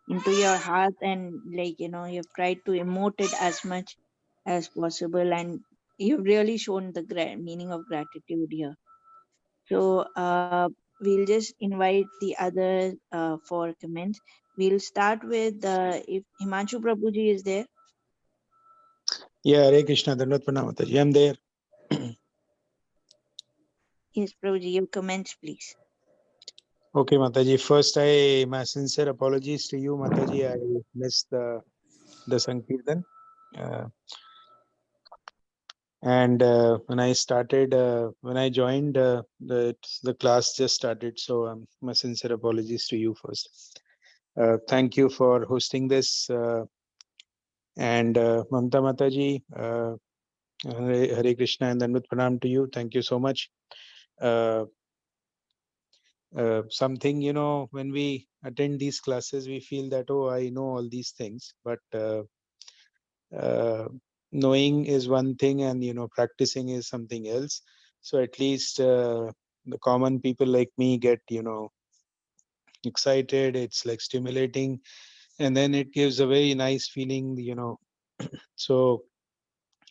into your heart and you've tried to emote it as much as possible, and you've really shown the meaning of gratitude here. So we'll just invite the others for comments. We'll start with if Himanshu Prabhuji is there. Yeah, Hare Krishna, Dandavat Pranam Mataji. I'm there. Yes, Prabhuji, your comments, please. Okay, Mataji. First, my sincere apologies to you, Mataji. I missed the Sankirtan. And when I started, when I joined, the class just started. So my sincere apologies to you first. Thank you for hosting this. And Mamta Mataji, Hare Krishna and Dandavat Pranam to you. Thank you so much. Something, when we attend these classes, we feel that, oh, I know all these things, but knowing is one thing and, practicing is something else. So at least the common people like me get, excited. It's like stimulating. And then it gives a very nice feeling, So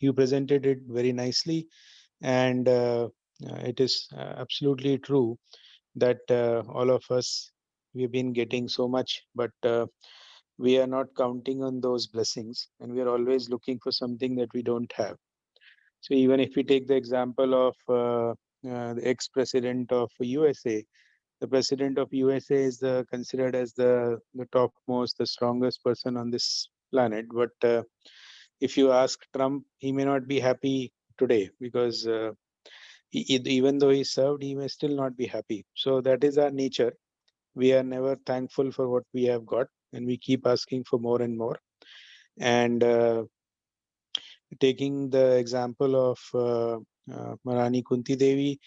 you presented it very nicely. And it is absolutely true that all of us, we've been getting so much, but we are not counting on those blessings, and we are always looking for something that we don't have. So even if we take the example of the ex-president of USA, the president of USA is considered as the topmost, the strongest person on this planet. But if you ask Trump, he may not be happy today because even though he served, he may still not be happy. So that is our nature. We are never thankful for what we have got, and we keep asking for more and more. And taking the example of Marani Kunti Devi,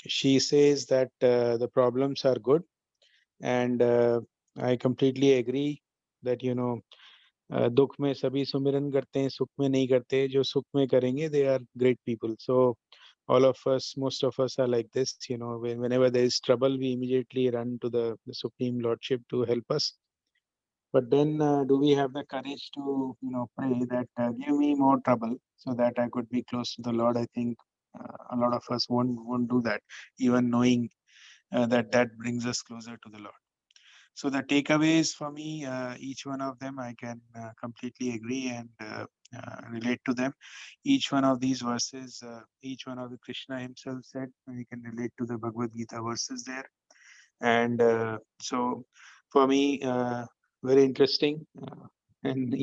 she says that the problems are good, and I completely agree that दुख में सभी सुमिरन करते हैं, सुख में नहीं करते. जो सुख में करेंगे, they are great people. So all of us, most of us are like this. Whenever there is trouble, we immediately run to the Supreme Lordship to help us. But then, do we have the courage to, pray that give me more trouble so that I could be close to the Lord? I think a lot of us won't do that, even knowing that brings us closer to the Lord. So the takeaways for me, each one of them, I can completely agree and relate to them. Each one of these verses, each one of the Krishna himself said, we can relate to the Bhagavad Gita verses there. And so for me, very interesting. And,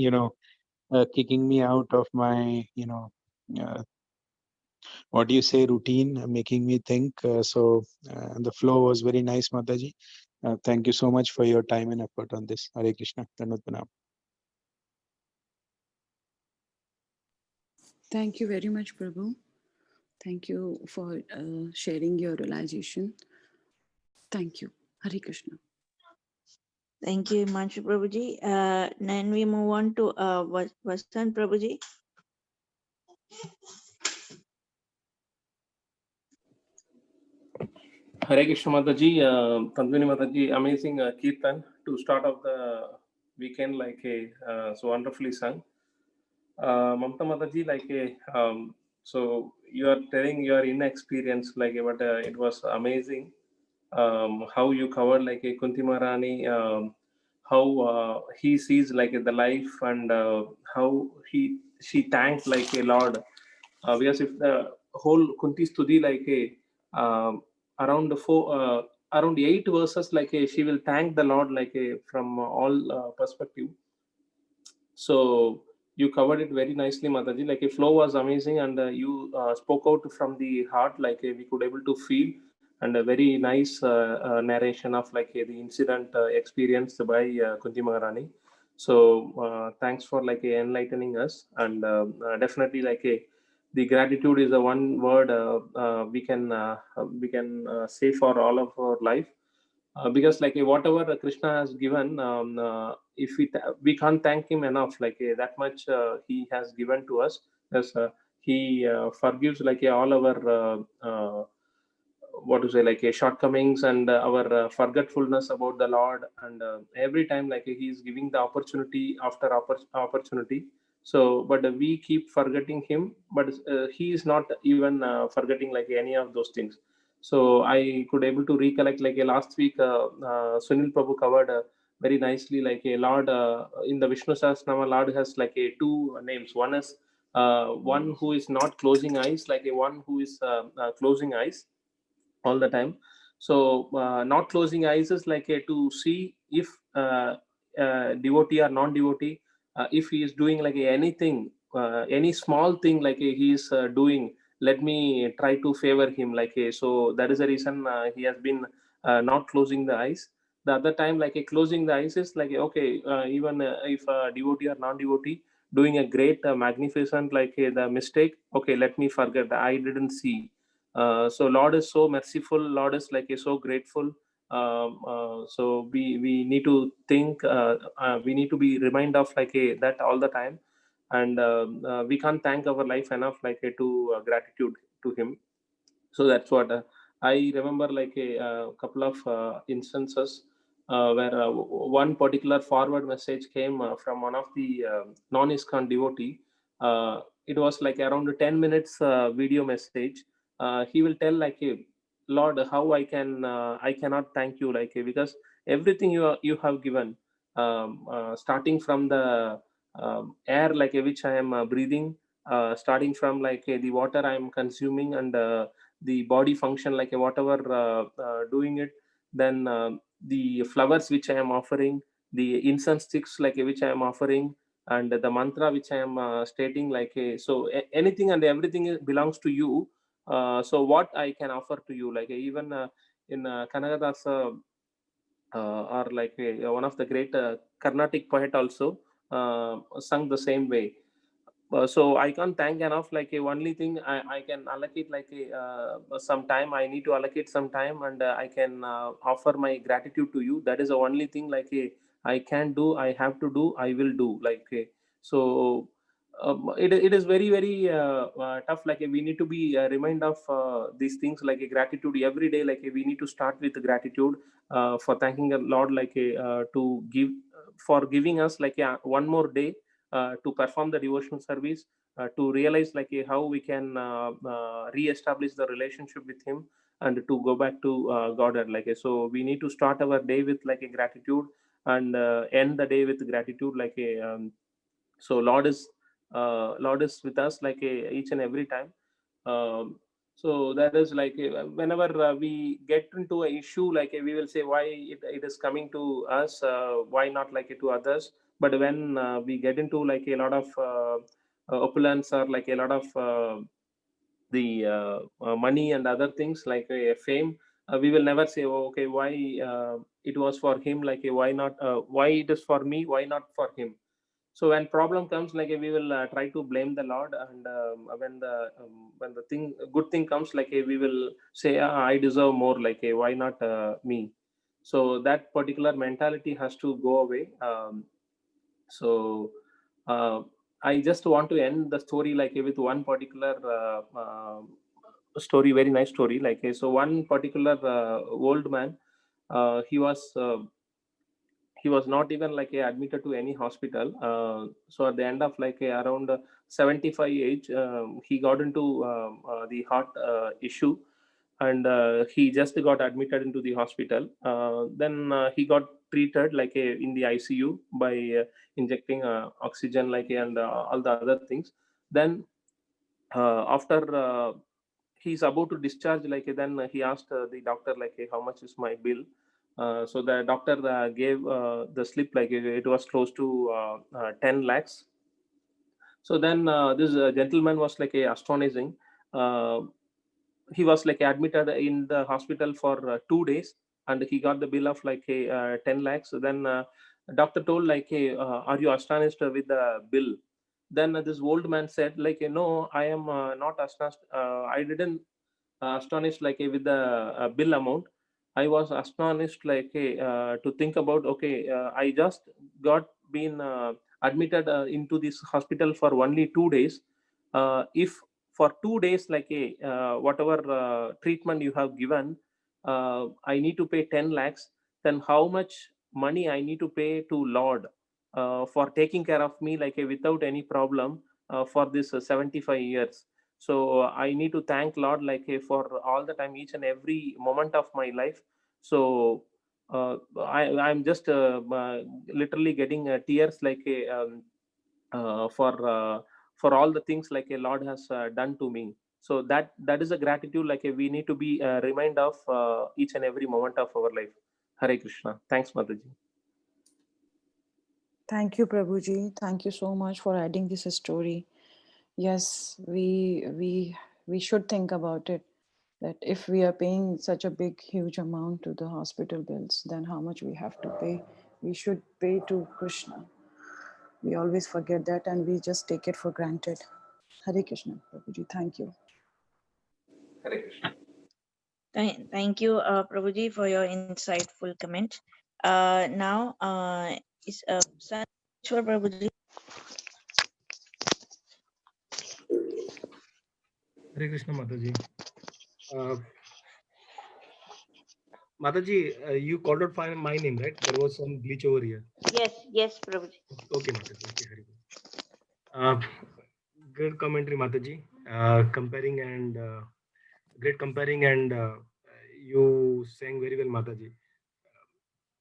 kicking me out of my, uh, what do you say, routine, making me think. The flow was very nice, Mataji. Thank you so much for your time and effort on this. Hare Krishna. Dandavat Pranam. Thank you very much, Prabhu. Thank you for sharing your realization. Thank you. Hare Krishna. Thank you, Himanshu Prabhuji. Then we move on to Vasant Prabhuji. Hare Krishna Mataji, Tandvini Mataji, amazing Kirtan to start off the weekend like a so wonderfully sung. Mamta Mataji, like a so you are telling your inexperience, like but it was amazing how you covered like a Kunti Maharani, how he sees like the life and how she thanked like a Lord, because if the whole Kunti Studi like a around around 8 verses like a, she will thank the Lord like a from all perspective. So you covered it very nicely, Mataji. Like a flow was amazing, and you spoke out from the heart. Like we could able to feel, and a very nice narration of like the incident experienced by Kunti Maharani. So thanks for like enlightening us, and definitely like a the gratitude is the one word we can say for all of our life, because like whatever Krishna has given, if we can't thank him enough, like that much he has given to us. Yes, he forgives like all our what to say, like shortcomings and our forgetfulness about the Lord, and every time like he is giving the opportunity after opportunity. So but we keep forgetting him, but he is not even forgetting like any of those things. So I could able to recollect like last week Sunil Prabhu covered very nicely like a Lord in the Vishnu Sahasranama. Lord has like a two names. One is one who is not closing eyes, like a one who is closing eyes all the time. So not closing eyes is like to see if devotee or non-devotee, if he is doing like anything, any small thing like he is doing, let me try to favor him like so that is the reason he has been not closing the eyes. The other time like closing the eyes is like okay, even if devotee or non-devotee doing a great magnificent like the mistake, okay, let me forget, I didn't see. So Lord is so merciful, Lord is like so grateful. So we need to think, we need to be reminded of like that all the time, and we can't thank our life enough like to gratitude to him. So that's what I remember like a couple of instances where one particular forward message came from one of the non-ISKCON devotee. It was like around 10 minutes video message. He will tell like, hey, Lord, how I cannot thank you like because everything you have given, starting from the air like which I am breathing, starting from like the water I am consuming, and the body function like whatever doing it, then the flowers which I am offering, the incense sticks like which I am offering, and the mantra which I am stating like so anything and everything belongs to you. So what I can offer to you, like even in Kanagadasa, or like one of the great Carnatic poet also sung the same way. So I can't thank enough like only thing I can allocate like some time, I need to allocate some time, and I can offer my gratitude to you. That is the only thing like I can do, I have to do, I will do like so it is very very tough, like we need to be remind of these things like gratitude every day, like we need to start with gratitude for thanking the Lord like to give, for giving us like one more day to perform the devotional service, to realize like how we can re-establish the relationship with him, and to go back to God. And like so we need to start our day with like a gratitude, and end the day with gratitude like a so Lord is with us like each and every time. um, So that is like whenever we get into an issue, like we will say why it is coming to us, why not like to others. But when we get into like a lot of opulence or like a lot of the money and other things like fame, we will never say, oh, okay, why it was for him, like why not, why it is for me, why not for him. So when problem comes, like we will try to blame the Lord, and when the thing good thing comes, like we will say, I deserve more, like why not me. So that particular mentality has to go away. So uh, I just want to end the story like with one particular story, very nice story. Like so one particular old man, he was not even like admitted to any hospital. So at the end of like around 75 age, he got into the heart issue, and he just got admitted into the hospital. Then he got treated like in the ICU by injecting oxygen, like and all the other things. Then after he's about to discharge, like then he asked the doctor, like how much is my bill. So the doctor gave the slip, like it was close to 10 lakhs. So then this gentleman was like astonishing. uh, he was like admitted in the hospital for 2 days, and he got the bill of like 10 lakhs. So then doctor told like, hey, are you astonished with the bill? Then this old man said like, no, I am not astonished. I didn't astonished like with the bill amount. I was astonished like, hey, to think about, okay, I just got been admitted into this hospital for only 2 days. If for 2 days, like whatever treatment you have given, I need to pay 10 lakhs, then how much money I need to pay to Lord for taking care of me like without any problem for this 75 years. So I need to thank Lord like for all the time, each and every moment of my life. So I'm just literally getting tears like for all the things like a Lord has done to me. So that is a gratitude like we need to be remind of each and every moment of our life. Hare Krishna. Thanks, Mataji. Thank you, Prabhuji. Thank you so much for adding this story. Yes, we should think about it, that if we are paying such a big, huge amount to the hospital bills, then how much we have to pay. We should pay to Krishna. We always forget that and we just take it for granted. Hare Krishna, Prabhuji. Thank you. Hare Krishna. Thank you, Prabhuji, for your insightful comment. Now, is Saneshwar Prabhuji. Hare Krishna, Mataji. Mataji, you called out my name, right? There was some glitch over here. Yes, Prabhuji. Okay, Mataji. Okay, Hare Krishna. Good commentary, Mataji. Comparing and great comparing, and you sang very well, Mataji.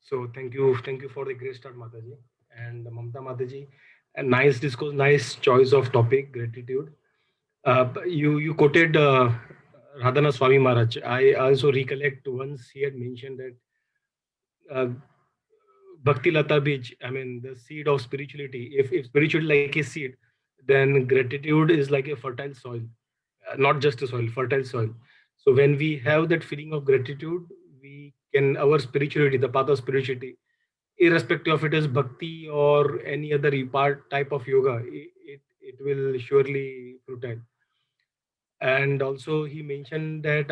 So thank you for the great start, Mataji. And Mamta Mataji, a nice discourse, nice choice of topic, gratitude. You quoted Radhana Swami Maharaj. I also recollect once he had mentioned that Bhakti Lata Bij, I mean, the seed of spirituality. If spirituality like a seed, then gratitude is like a fertile soil, not just a soil, fertile soil. So when we have that feeling of gratitude, we can, our spirituality, the path of spirituality, irrespective of it is bhakti or any other part type of yoga, it will surely fertile. And also he mentioned that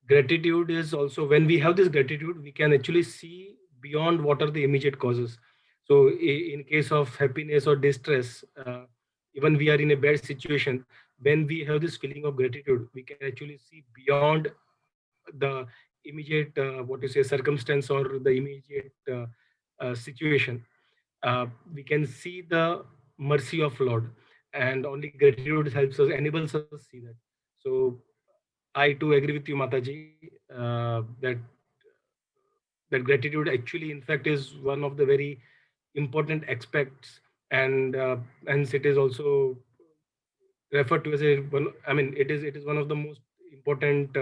gratitude is also, when we have this gratitude, we can actually see beyond what are the immediate causes. So in case of happiness or distress, even we are in a bad situation, when we have this feeling of gratitude, we can actually see beyond the immediate what you say circumstance or the immediate situation. We can see the mercy of Lord, and only gratitude helps us, enables us to see that. So I too agree with you, Mataji, that gratitude actually, in fact, is one of the very important aspects, and hence it is also referred to as a one. I mean, it is one of the most important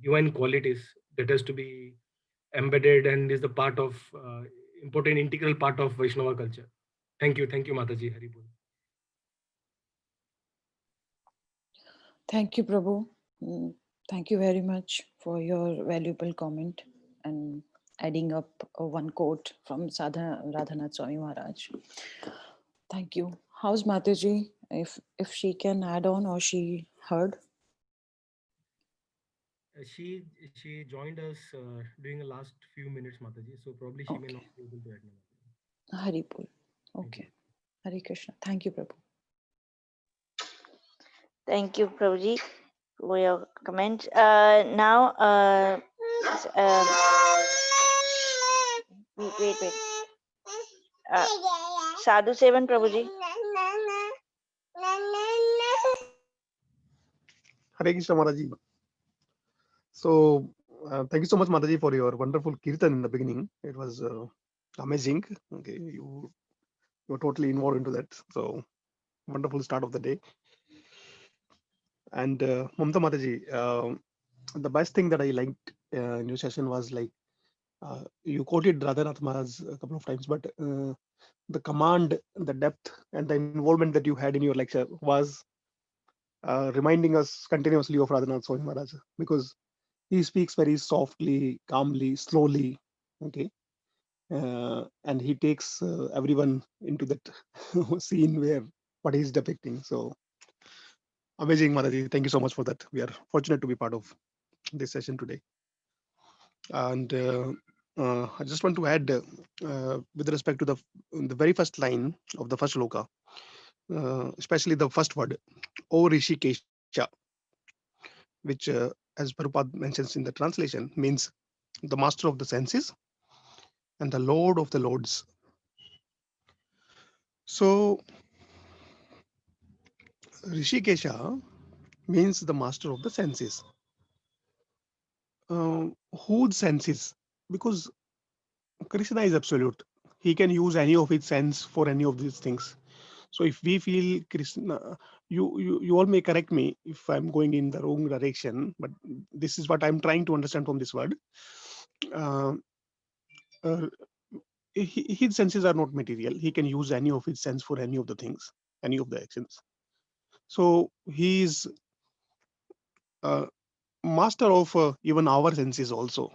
divine qualities that has to be embedded and is the part of important integral part of Vaishnava culture. Thank you, Mataji. Hari Bol. Thank you, Prabhu. Thank you very much for your valuable comment and adding up one quote from Radhanath Swami Maharaj. Thank you. How's Mataji? If she can add on or she heard? She joined us during the last few minutes, Mataji. So probably she may Okay. not be able to add now. Hari Bol. Thank Okay. you. Hare Krishna. Thank you, Prabhu. Thank you, Prabhuji, for your comment. Now, wait. Sadhu Sevan, Prabhuji. Hare Krishna Mataji. So thank you so much, Mataji, for your wonderful kirtan in the beginning. It was amazing. Okay, you were totally involved into that. So wonderful start of the day. And Mamta Mataji, the best thing that I liked in your session was like you quoted Radhanath Maharaj a couple of times, but the command, the depth, and the involvement that you had in your lecture was reminding us continuously of Radhanath Swami Maharaj, because he speaks very softly, calmly, slowly. Okay. And he takes everyone into that scene where what he's depicting. So amazing, Mataji. Thank you so much for that. We are fortunate to be part of this session today. And I just want to add, with respect to the very first line of the first shloka, especially the first word, O Rishikesha, which, as Prabhupada mentions in the translation, means the master of the senses and the lord of the lords. So Rishikesha means the master of the senses. Whose senses? Because Krishna is absolute. He can use any of his sense for any of these things. So if we feel Krishna, you all may correct me if I'm going in the wrong direction, but this is what I'm trying to understand from this word. Uh, uh, his senses are not material. He can use any of his sense for any of the things, any of the actions. So he is master of even our senses also.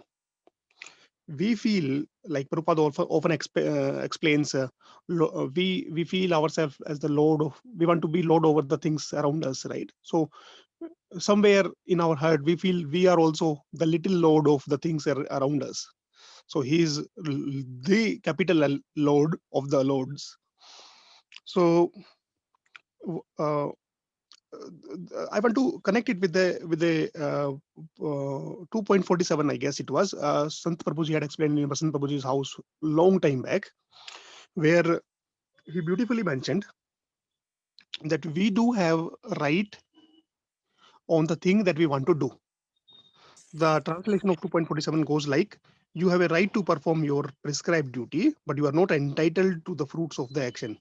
We feel like Prabhupada often explains, we feel ourselves as the lord of, we want to be lord over the things around us, right? So somewhere in our heart we feel we are also the little lord of the things around us. So he is the capital Lord of the lords. So I want to connect it with the 2.47, I guess it was. Sant Prabhuji had explained in Basant Prabhuji's house long time back, where he beautifully mentioned that we do have right on the thing that we want to do. The translation of 2.47 goes like, you have a right to perform your prescribed duty, but you are not entitled to the fruits of the action.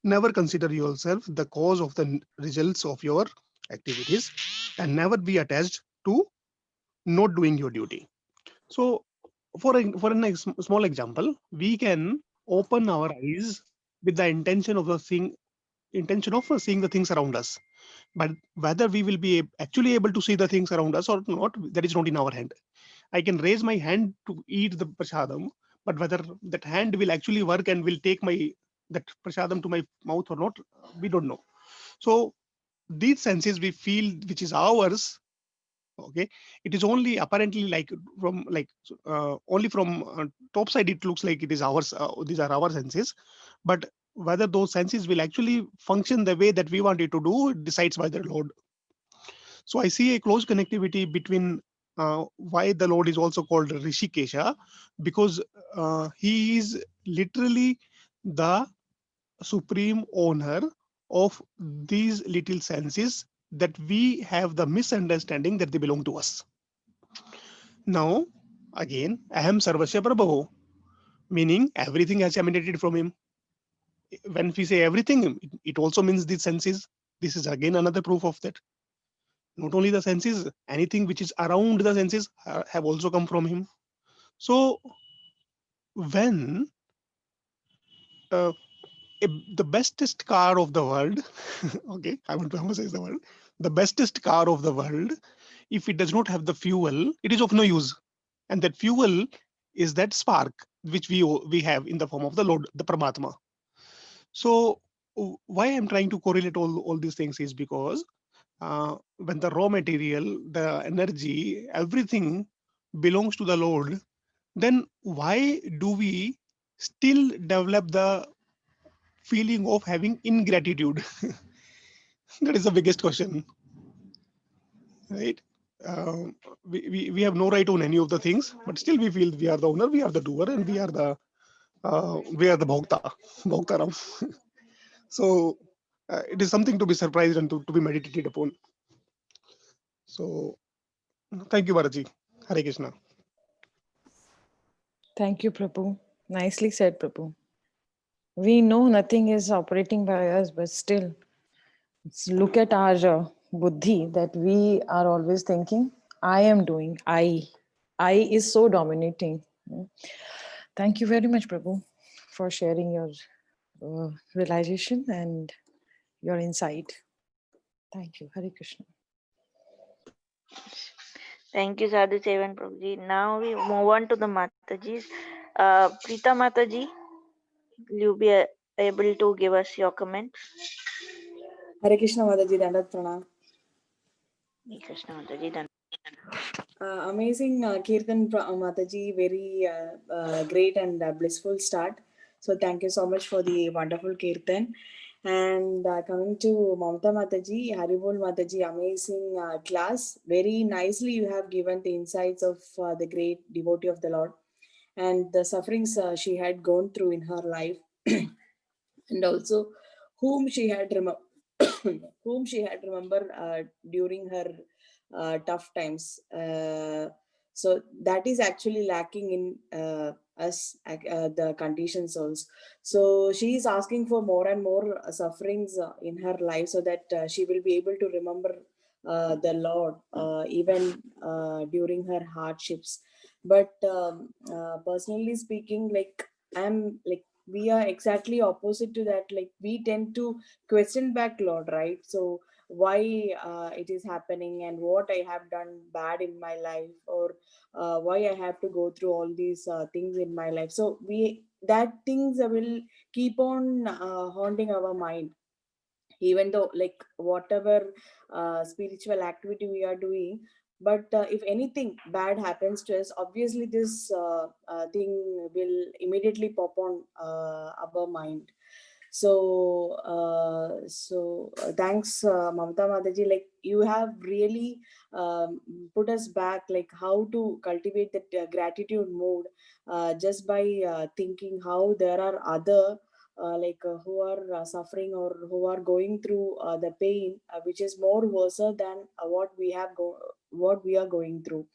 Never consider yourself the cause of the results of your activities, and never be attached to not doing your duty. So for a small example, we can open our eyes with the intention of seeing the things around us, but whether we will be actually able to see the things around us or not, that is not in our hand. I can raise my hand to eat the prasadam, but whether that hand will actually work and will take that prasadam to my mouth or not, we don't know. So these senses we feel, which is ours, okay, it is only apparently like from only from top side it looks like it is ours, these are our senses, but whether those senses will actually function the way that we want it to do, it decides by the Lord. So I see a close connectivity between why the Lord is also called Rishikesha, because he is literally the supreme owner of these little senses that we have the misunderstanding that they belong to us. Now, again, Aham Sarvasya Prabhu, meaning everything has emanated from him. When we say everything, it also means these senses. This is again another proof of that. Not only the senses, anything which is around the senses have also come from him. So when uh, the bestest car of the world, okay, I want to emphasize the word, the bestest car of the world, if it does not have the fuel, it is of no use. And that fuel is that spark which we have in the form of the Lord, the Paramatma. So why I'm trying to correlate all these things is because when the raw material, the energy, everything belongs to the Lord, then why do we still develop the feeling of having ingratitude? That is the biggest question, right? We have no right on any of the things, but still we feel we are the owner, we are the doer, and we are the bhokta, bhoktaram. So it is something to be surprised and to be meditated upon. So thank you, Bharaji. Hare Krishna. Thank you, Prabhu. Nicely said, Prabhu. We know nothing is operating by us, but still, look at our buddhi that we are always thinking, I am doing, I is so dominating. Thank you very much, Prabhu, for sharing your realization and your insight. Thank you. Hare Krishna. Thank you, Sadhu Sevan Prabhuji. Now we move on to the Matajis. Preeta Mataji, will you be able to give us your comments? Hare Krishna Mataji, Dandat Pranam. Hare Krishna Mataji, done. Amazing Kirtan Mataji, very great and blissful start. So thank you so much for the wonderful Kirtan. And coming to Mamta Mataji, Haribol Mataji, amazing class. Very nicely you have given the insights of the great devotee of the Lord and the sufferings she had gone through in her life, and also whom she had whom she had remembered during her tough times. So that is actually lacking in us, the conditioned souls. So she is asking for more and more sufferings in her life so that she will be able to remember the Lord even during her hardships. But personally speaking, like I'm like we are exactly opposite to that. Like we tend to question back Lord, right? So why it is happening and what I have done bad in my life, or why I have to go through all these things in my life. So we that things will keep on haunting our mind, even though like whatever spiritual activity we are doing. But if anything bad happens to us, obviously this thing will immediately pop on our mind. So thanks Mamta Mataji, like you have really put us back like how to cultivate that gratitude mode, just by thinking how there are other who are suffering or who are going through the pain which is more worse than what we are going through.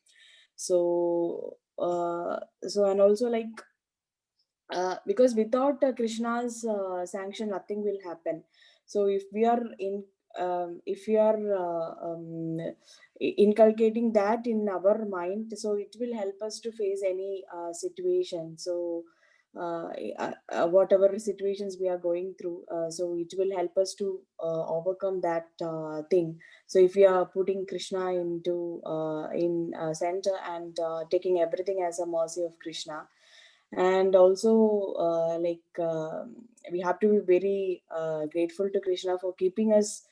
So and also like because without Krishna's sanction nothing will happen. So if we are inculcating that in our mind, so it will help us to face any situation. So whatever situations we are going through, so it will help us to overcome that thing. So if we are putting Krishna into in center and taking everything as a mercy of Krishna, and also we have to be very grateful to Krishna for keeping us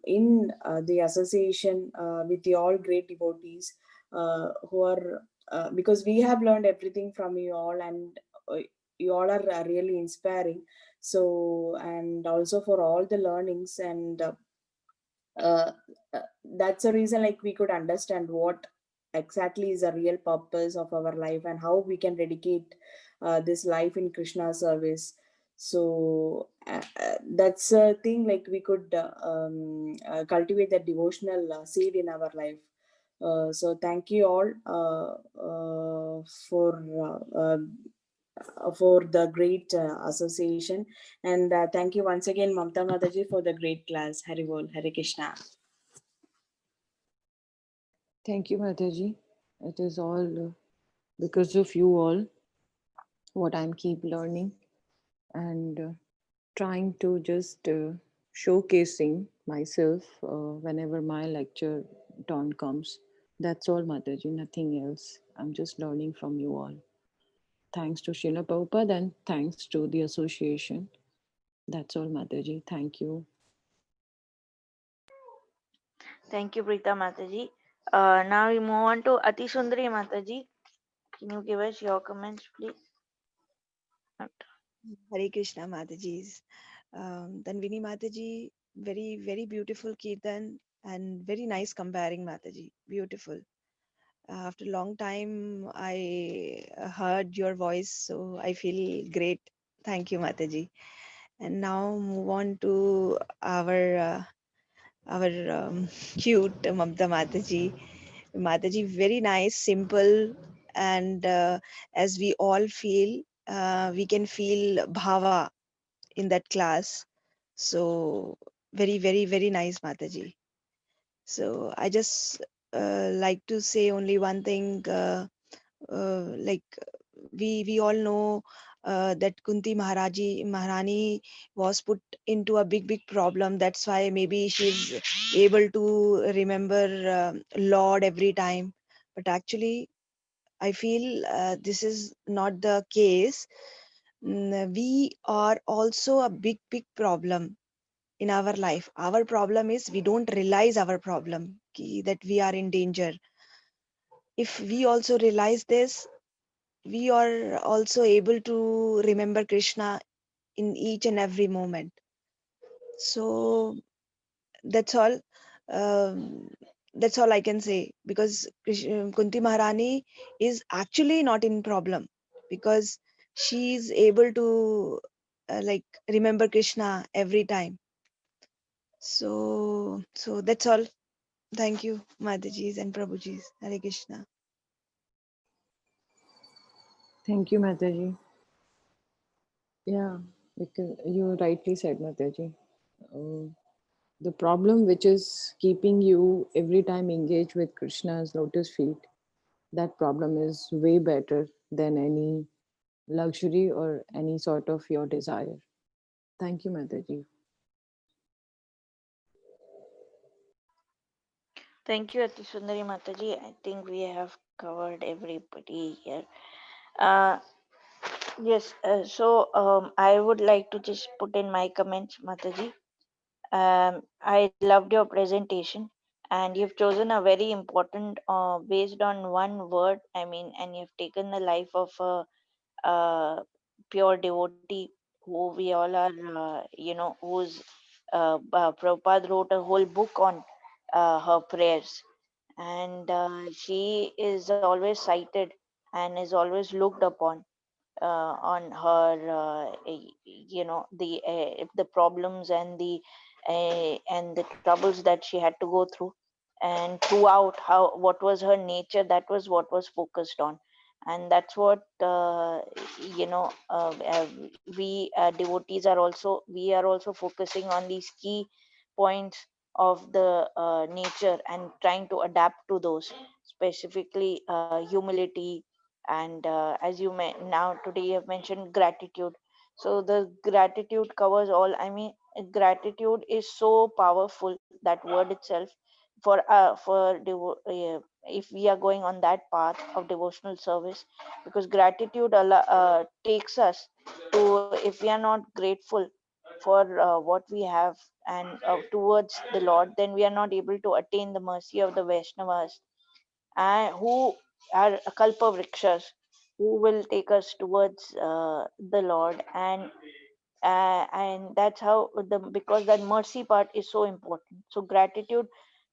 in the association with the all great devotees who are because we have learned everything from you all, and you all are really inspiring. So and also for all the learnings, and uh, that's the reason like we could understand what exactly is the real purpose of our life and how we can dedicate this life in Krishna's service. So that's a thing like we could cultivate that devotional seed in our life. So thank you all for for the great association. And thank you once again, Mamta Mataji, for the great class. Hari Bol, Hare Krishna. Thank you, Mataji. It is all because of you all what I'm keep learning and trying to just showcasing myself whenever my lecture turn comes. That's all, Mataji, nothing else. I'm just learning from you all. Thanks to Srila Prabhupada and thanks to the association. That's all, Mataji. Thank you. Thank you, Preeta Mataji. Now we move on to Ati Sundari Mataji. Can you give us your comments, please? Hare Krishna Mataji's. Tanvini Mataji, very beautiful Kirtan and very nice comparing Mataji. Beautiful. After a long time, I heard your voice, so I feel great. Thank you, Mataji. And now move on to our cute Mamta Mataji. Mataji, very nice, simple, and as we all feel, we can feel bhava in that class. So very nice, Mataji. So I just like to say only one thing. Like we all know that Kunti Maharani was put into a big problem. That's why maybe she's able to remember Lord every time. But actually, I feel this is not the case. We are also a big problem in our life. Our problem is we don't realize our problem, that we are in danger. If we also realize this, we are also able to remember Krishna in each and every moment. So that's all. Um, that's all I can say, because Kunti Maharani is actually not in problem, because she is able to like remember Krishna every time. So that's all. Thank you, Mataji's and Prabhuji's. Hare Krishna. Thank you, Mataji. Yeah, because you rightly said, Mataji. The problem which is keeping you every time engaged with Krishna's lotus feet, that problem is way better than any luxury or any sort of your desire. Thank you, Mataji. Thank you, Ati Sundari Mataji. I think we have covered everybody here. Uh, yes, I would like to just put in my comments, Mataji. I loved your presentation, and you've chosen a very important, based on one word. I mean, and you've taken the life of a pure devotee who we all are, who's Prabhupada wrote a whole book on her prayers, and she is always cited and is always looked upon on her, the problems and the troubles that she had to go through, and throughout how what was her nature, that was what was focused on. And that's what, we devotees are also, we are also focusing on these key points of the nature and trying to adapt to those, specifically humility, and as you may now today you have mentioned gratitude. So the gratitude covers all. I mean, gratitude is so powerful, that word itself, if we are going on that path of devotional service, because gratitude takes us to, if we are not grateful for what we have and towards the Lord, then we are not able to attain the mercy of the Vaishnavas, who are kalpa vrikshas, who will take us towards the Lord. And that's how, because that mercy part is so important. So gratitude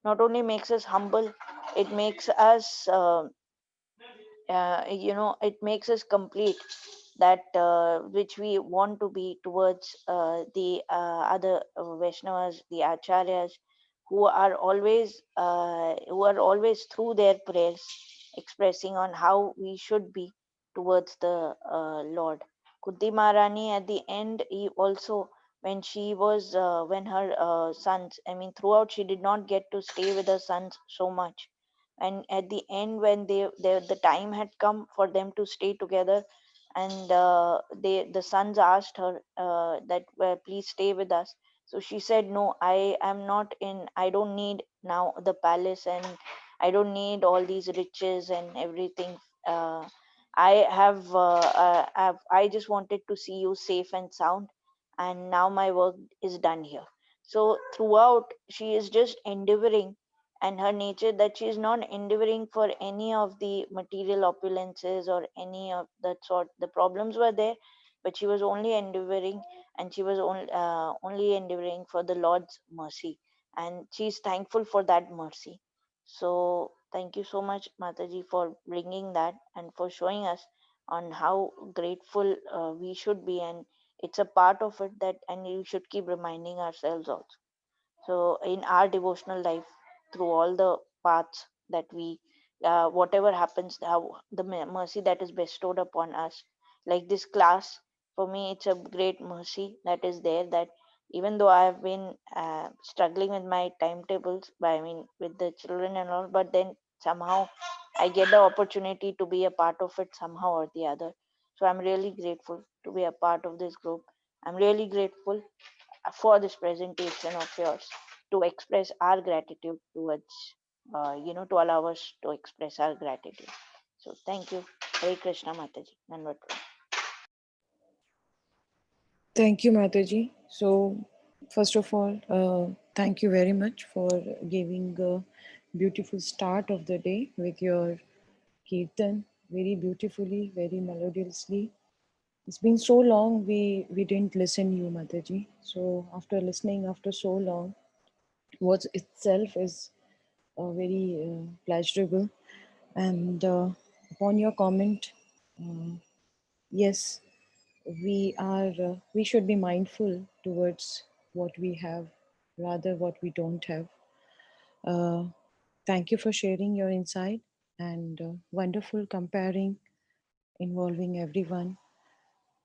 not only makes us humble, it makes us, it makes us complete, that which we want to be towards the other Vaishnavas, the acharyas, who are always through their prayers expressing on how we should be. towards the Lord. Kunti Maharani at the end, he also, when she was when her sons, I mean throughout she did not get to stay with her sons so much, and at the end when the time had come for them to stay together, and the sons asked her that please stay with us. So she said, no, I am not in, I don't need now the palace, and I don't need all these riches and everything. I just wanted to see you safe and sound, and now my work is done here. So throughout she is just endeavoring, and her nature that she is not endeavoring for any of the material opulences or any of that sort. The problems were there, but she was only endeavoring, and she was only endeavoring for the Lord's mercy, and she is thankful for that mercy. So thank you so much, Mataji, for bringing that and for showing us on how grateful we should be, and it's a part of it that, and we should keep reminding ourselves also. So in our devotional life, through all the paths that we, whatever happens, how the mercy that is bestowed upon us, like this class, for me, it's a great mercy that is there. That even though I have been struggling with my timetables, I mean with the children and all, but then somehow I get the opportunity to be a part of it somehow or the other. So I'm really grateful to be a part of this group. I'm really grateful for this presentation of yours, to express our gratitude towards, to allow us to express our gratitude. So thank you. Hare Krishna, Mataji. Dandavat Pranam. Thank you, Mataji. So, first of all, thank you very much for giving a beautiful start of the day with your kirtan, very beautifully, very melodiously. It's been so long we didn't listen you, Mataji. So after listening after so long, what itself is very pleasurable. And upon your comment, yes, we should be mindful towards what we have, rather what we don't have. Thank you for sharing your insight and wonderful comparing, involving everyone.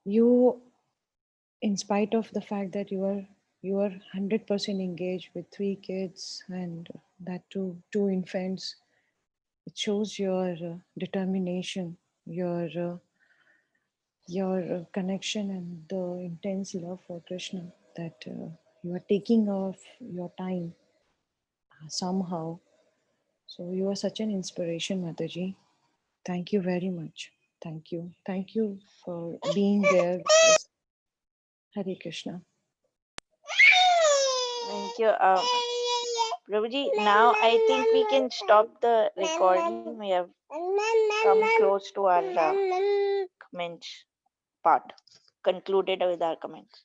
You, in spite of the fact that you are 100% engaged with 3 kids and that two infants, it shows your determination, your connection and the intense love for Krishna, that you are taking off your time somehow. So you are such an inspiration, Mataji. Thank you very much. Thank you. Thank you for being there with us. Hare Krishna. Thank you. Prabhuji, now I think we can stop the recording. We have come close to our comments part, concluded with our comments.